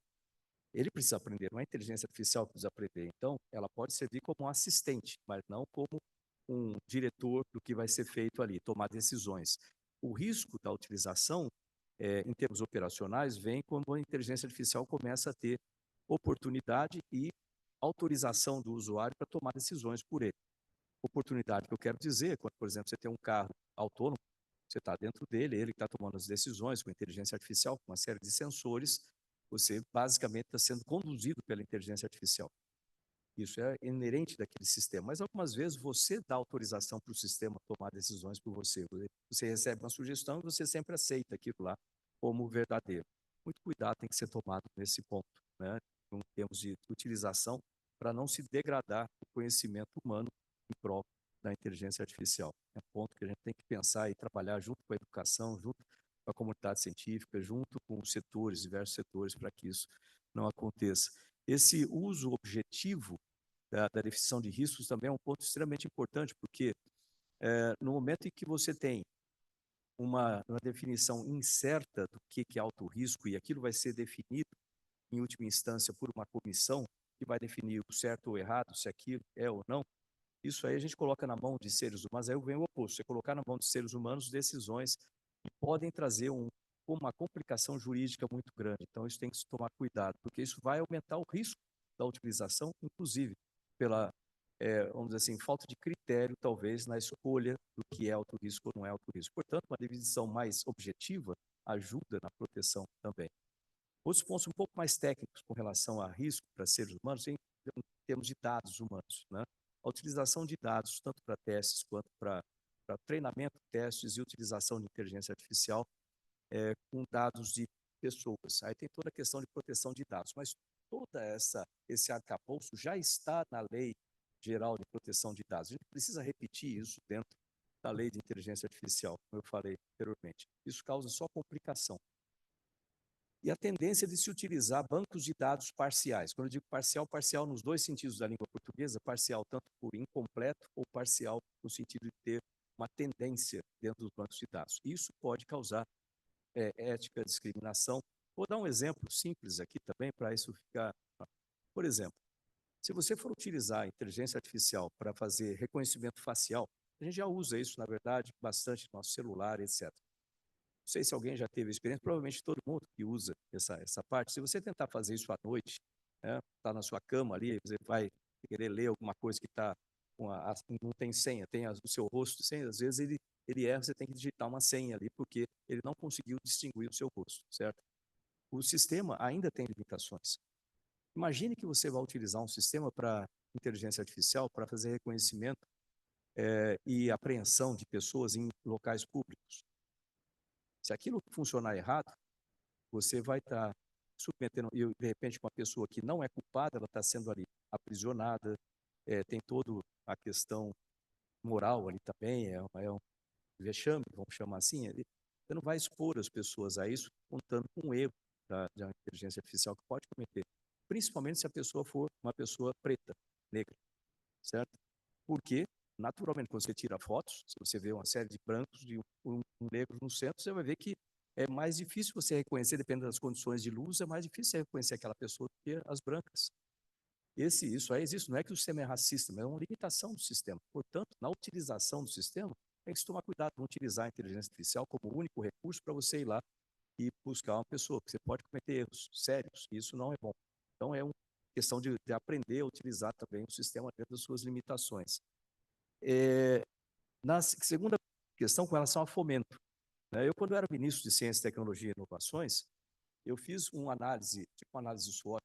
ele precisa aprender, não é a inteligência artificial que precisa aprender. Então, ela pode servir como um assistente, mas não como um diretor do que vai ser feito ali, tomar decisões. O risco da utilização, em termos operacionais, vem quando a inteligência artificial começa a ter oportunidade e autorização do usuário para tomar decisões por ele. Oportunidade que eu quero dizer, quando, por exemplo, você tem um carro autônomo, você está dentro dele, ele está tomando as decisões com inteligência artificial, com uma série de sensores, você basicamente está sendo conduzido pela inteligência artificial. Isso é inerente daquele sistema, mas algumas vezes você dá autorização para o sistema tomar decisões por você. Você recebe uma sugestão e você sempre aceita aquilo lá como verdadeiro. Muito cuidado tem que ser tomado nesse ponto, né, em termos de utilização, para não se degradar o conhecimento humano em prol da inteligência artificial. É um ponto que a gente tem que pensar e trabalhar junto com a educação, junto com a comunidade científica, junto com os setores, diversos setores, para que isso não aconteça. Esse uso objetivo da definição de riscos também é um ponto extremamente importante, porque no momento em que você tem uma definição incerta do que é alto risco, e aquilo vai ser definido, em última instância, por uma comissão que vai definir o certo ou errado, se aquilo é ou não, isso aí a gente coloca na mão de seres humanos, aí vem o oposto, você colocar na mão de seres humanos decisões que podem trazer uma complicação jurídica muito grande. Então, isso tem que se tomar cuidado, porque isso vai aumentar o risco da utilização, inclusive pela, vamos dizer assim, falta de critério, talvez, na escolha do que é alto risco ou não é alto risco. Portanto, uma definição mais objetiva ajuda na proteção também. Outros pontos um pouco mais técnicos com relação a risco para seres humanos, em termos de dados humanos, né? A utilização de dados, tanto para testes quanto para treinamento, testes e utilização de inteligência artificial com dados de pessoas. Aí tem toda a questão de proteção de dados, mas toda esse arcabouço já está na Lei Geral de Proteção de Dados. A gente precisa repetir isso dentro da Lei de Inteligência Artificial, como eu falei anteriormente. Isso causa só complicação. e a tendência de se utilizar bancos de dados parciais. Quando eu digo parcial, parcial nos dois sentidos da língua portuguesa, parcial tanto por incompleto ou parcial no sentido de ter uma tendência dentro dos bancos de dados. Isso pode causar ética, discriminação. Vou dar um exemplo simples aqui também para isso ficar... Por exemplo, se você for utilizar a inteligência artificial para fazer reconhecimento facial, a gente já usa isso, na verdade, bastante no nosso celular, etc. Não sei se alguém já teve experiência, provavelmente todo mundo que usa essa parte. Se você tentar fazer isso à noite, tá na sua cama ali, você vai querer ler alguma coisa que não tem senha, tem o seu rosto sem, às vezes ele erra, você tem que digitar uma senha ali, porque ele não conseguiu distinguir o seu rosto, certo? O sistema ainda tem limitações. Imagine que você vai utilizar um sistema para inteligência artificial para fazer reconhecimento e apreensão de pessoas em locais públicos. Se aquilo funcionar errado, você vai estar submetendo, e de repente uma pessoa que não é culpada, ela está sendo ali aprisionada, tem toda a questão moral ali também, é um vexame, vamos chamar assim. Você não vai expor as pessoas a isso contando com um erro da inteligência artificial que pode cometer, principalmente se a pessoa for uma pessoa preta, negra, certo? Porque, naturalmente, quando você tira fotos, se você vê uma série de brancos e um negro no centro, você vai ver que é mais difícil você reconhecer, dependendo das condições de luz, é mais difícil você reconhecer aquela pessoa do que as brancas. Isso aí existe, não é que o sistema é racista, mas é uma limitação do sistema. Portanto, na utilização do sistema, tem que se tomar cuidado, não utilizar a inteligência artificial como único recurso para você ir lá e buscar uma pessoa, porque você pode cometer erros sérios, e isso não é bom. Então, é uma questão de aprender a utilizar também o sistema dentro das suas limitações. Na segunda questão, com relação ao fomento. Eu, quando era ministro de Ciência, Tecnologia e Inovações, eu fiz uma análise SWOT,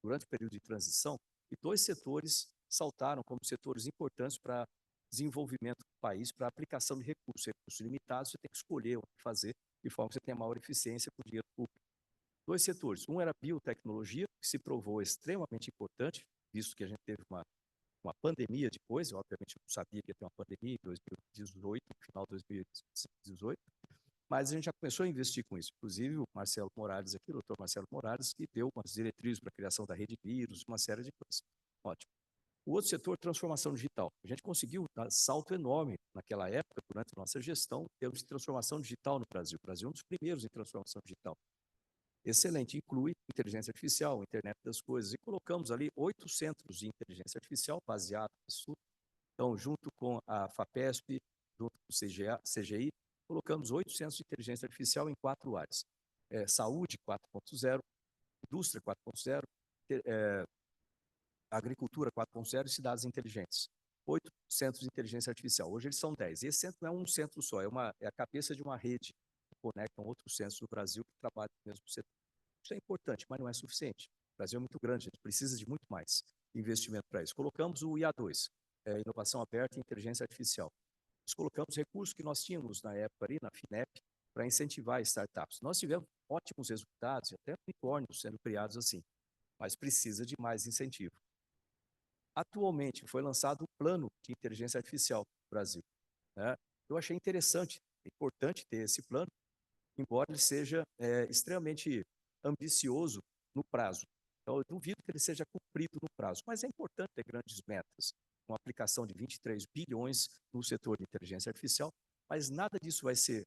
durante o período de transição, e 2 setores saltaram como setores importantes para desenvolvimento do país, para aplicação de recursos limitados, você tem que escolher o que fazer, de forma que você tenha maior eficiência com o dinheiro público. 2 setores, um era a biotecnologia, que se provou extremamente importante, visto que a gente teve uma pandemia depois, eu obviamente não sabia que ia ter uma pandemia em 2018, no final de 2018, mas a gente já começou a investir com isso. Inclusive o Marcelo Morales aqui, o doutor Marcelo Morales, que deu umas diretrizes para a criação da rede vírus, uma série de coisas. Ótimo. O outro setor, transformação digital. A gente conseguiu dar salto enorme naquela época, durante a nossa gestão, em termos de transformação digital no Brasil. O Brasil é um dos primeiros em transformação digital. Excelente, inclui inteligência artificial, internet das coisas, e colocamos ali 8 centros de inteligência artificial baseados nisso. Então, junto com a FAPESP, junto com o CGI, colocamos 8 centros de inteligência artificial em 4 áreas. Saúde 4.0, indústria 4.0, agricultura 4.0 e cidades inteligentes. 8 centros de inteligência artificial. Hoje eles são 10. Esse centro não é um centro só, é a cabeça de uma rede que conectam outros centros do Brasil que trabalham no mesmo setor. Isso é importante, mas não é suficiente. O Brasil é muito grande, a gente precisa de muito mais investimento para isso. Colocamos o IA2, Inovação Aberta e Inteligência Artificial. Nós colocamos recursos que nós tínhamos na época ali, na FINEP, para incentivar startups. Nós tivemos ótimos resultados, e até unicórnios sendo criados assim, mas precisa de mais incentivo. Atualmente foi lançado um plano de inteligência artificial no Brasil. Eu achei interessante, importante ter esse plano, embora ele seja extremamente ambicioso no prazo. Então, eu duvido que ele seja cumprido no prazo, mas é importante ter grandes metas, uma aplicação de 23 bilhões no setor de inteligência artificial, mas nada disso vai ser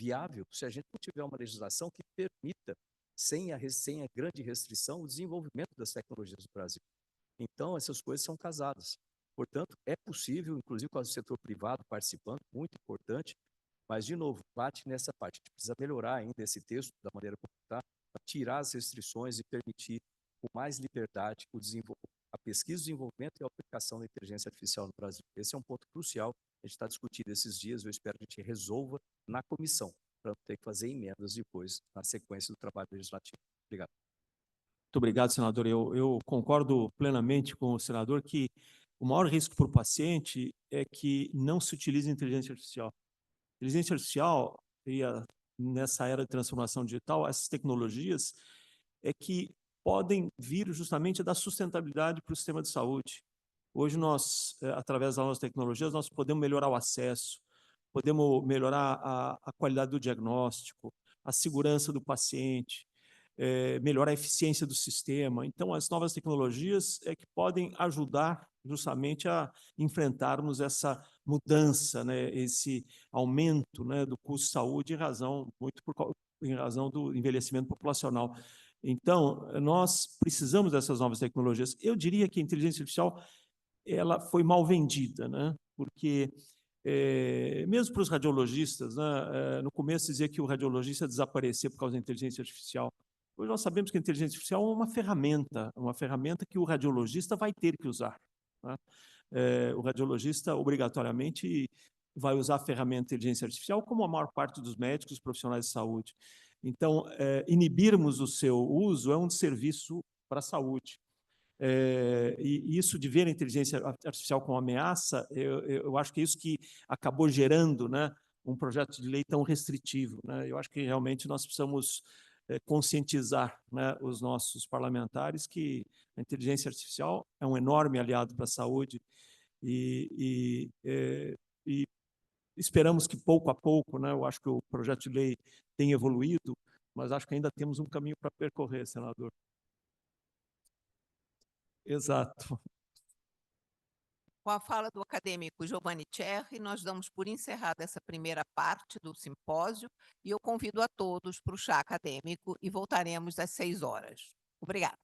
viável se a gente não tiver uma legislação que permita, sem a grande restrição, o desenvolvimento das tecnologias do Brasil. Então, essas coisas são casadas. Portanto, é possível, inclusive com o setor privado participando, muito importante, mas, de novo, bate nessa parte. A gente precisa melhorar ainda esse texto da maneira como está, para tirar as restrições e permitir com mais liberdade a pesquisa, o desenvolvimento e a aplicação da inteligência artificial no Brasil. Esse é um ponto crucial, a gente está discutindo esses dias, eu espero que a gente resolva na comissão, para não ter que fazer emendas depois, na sequência do trabalho legislativo. Obrigado. Muito obrigado, senador. Eu concordo plenamente com o senador que o maior risco para o paciente é que não se utilize inteligência artificial. Inteligência artificial, nessa era de transformação digital, essas tecnologias que podem vir justamente da sustentabilidade para o sistema de saúde. Hoje nós, através das nossas tecnologias, nós podemos melhorar o acesso, podemos melhorar a qualidade do diagnóstico, a segurança do paciente. melhorar a eficiência do sistema. Então, as novas tecnologias é que podem ajudar justamente a enfrentarmos essa mudança, né, esse aumento, né, do custo de saúde em razão do envelhecimento populacional. Então, nós precisamos dessas novas tecnologias. Eu diria que a inteligência artificial ela foi mal vendida, né, porque mesmo para os radiologistas, né, no começo dizia que o radiologista desaparecia por causa da inteligência artificial. Hoje nós sabemos que a inteligência artificial é uma ferramenta que o radiologista vai ter que usar, né? O radiologista, obrigatoriamente, vai usar a ferramenta de inteligência artificial, como a maior parte dos médicos, profissionais de saúde. Então, inibirmos o seu uso é um desserviço para a saúde. E isso de ver a inteligência artificial como ameaça, eu acho que é isso que acabou gerando, né, um projeto de lei tão restritivo, né? Eu acho que realmente nós precisamos conscientizar, né, os nossos parlamentares que a inteligência artificial é um enorme aliado para a saúde e esperamos que pouco a pouco, né, eu acho que o projeto de lei tem evoluído, mas acho que ainda temos um caminho para percorrer, senador. Exato. Com a fala do acadêmico Giovanni Cerri, nós damos por encerrada essa primeira parte do simpósio e eu convido a todos para o chá acadêmico e voltaremos às 6 horas. Obrigada.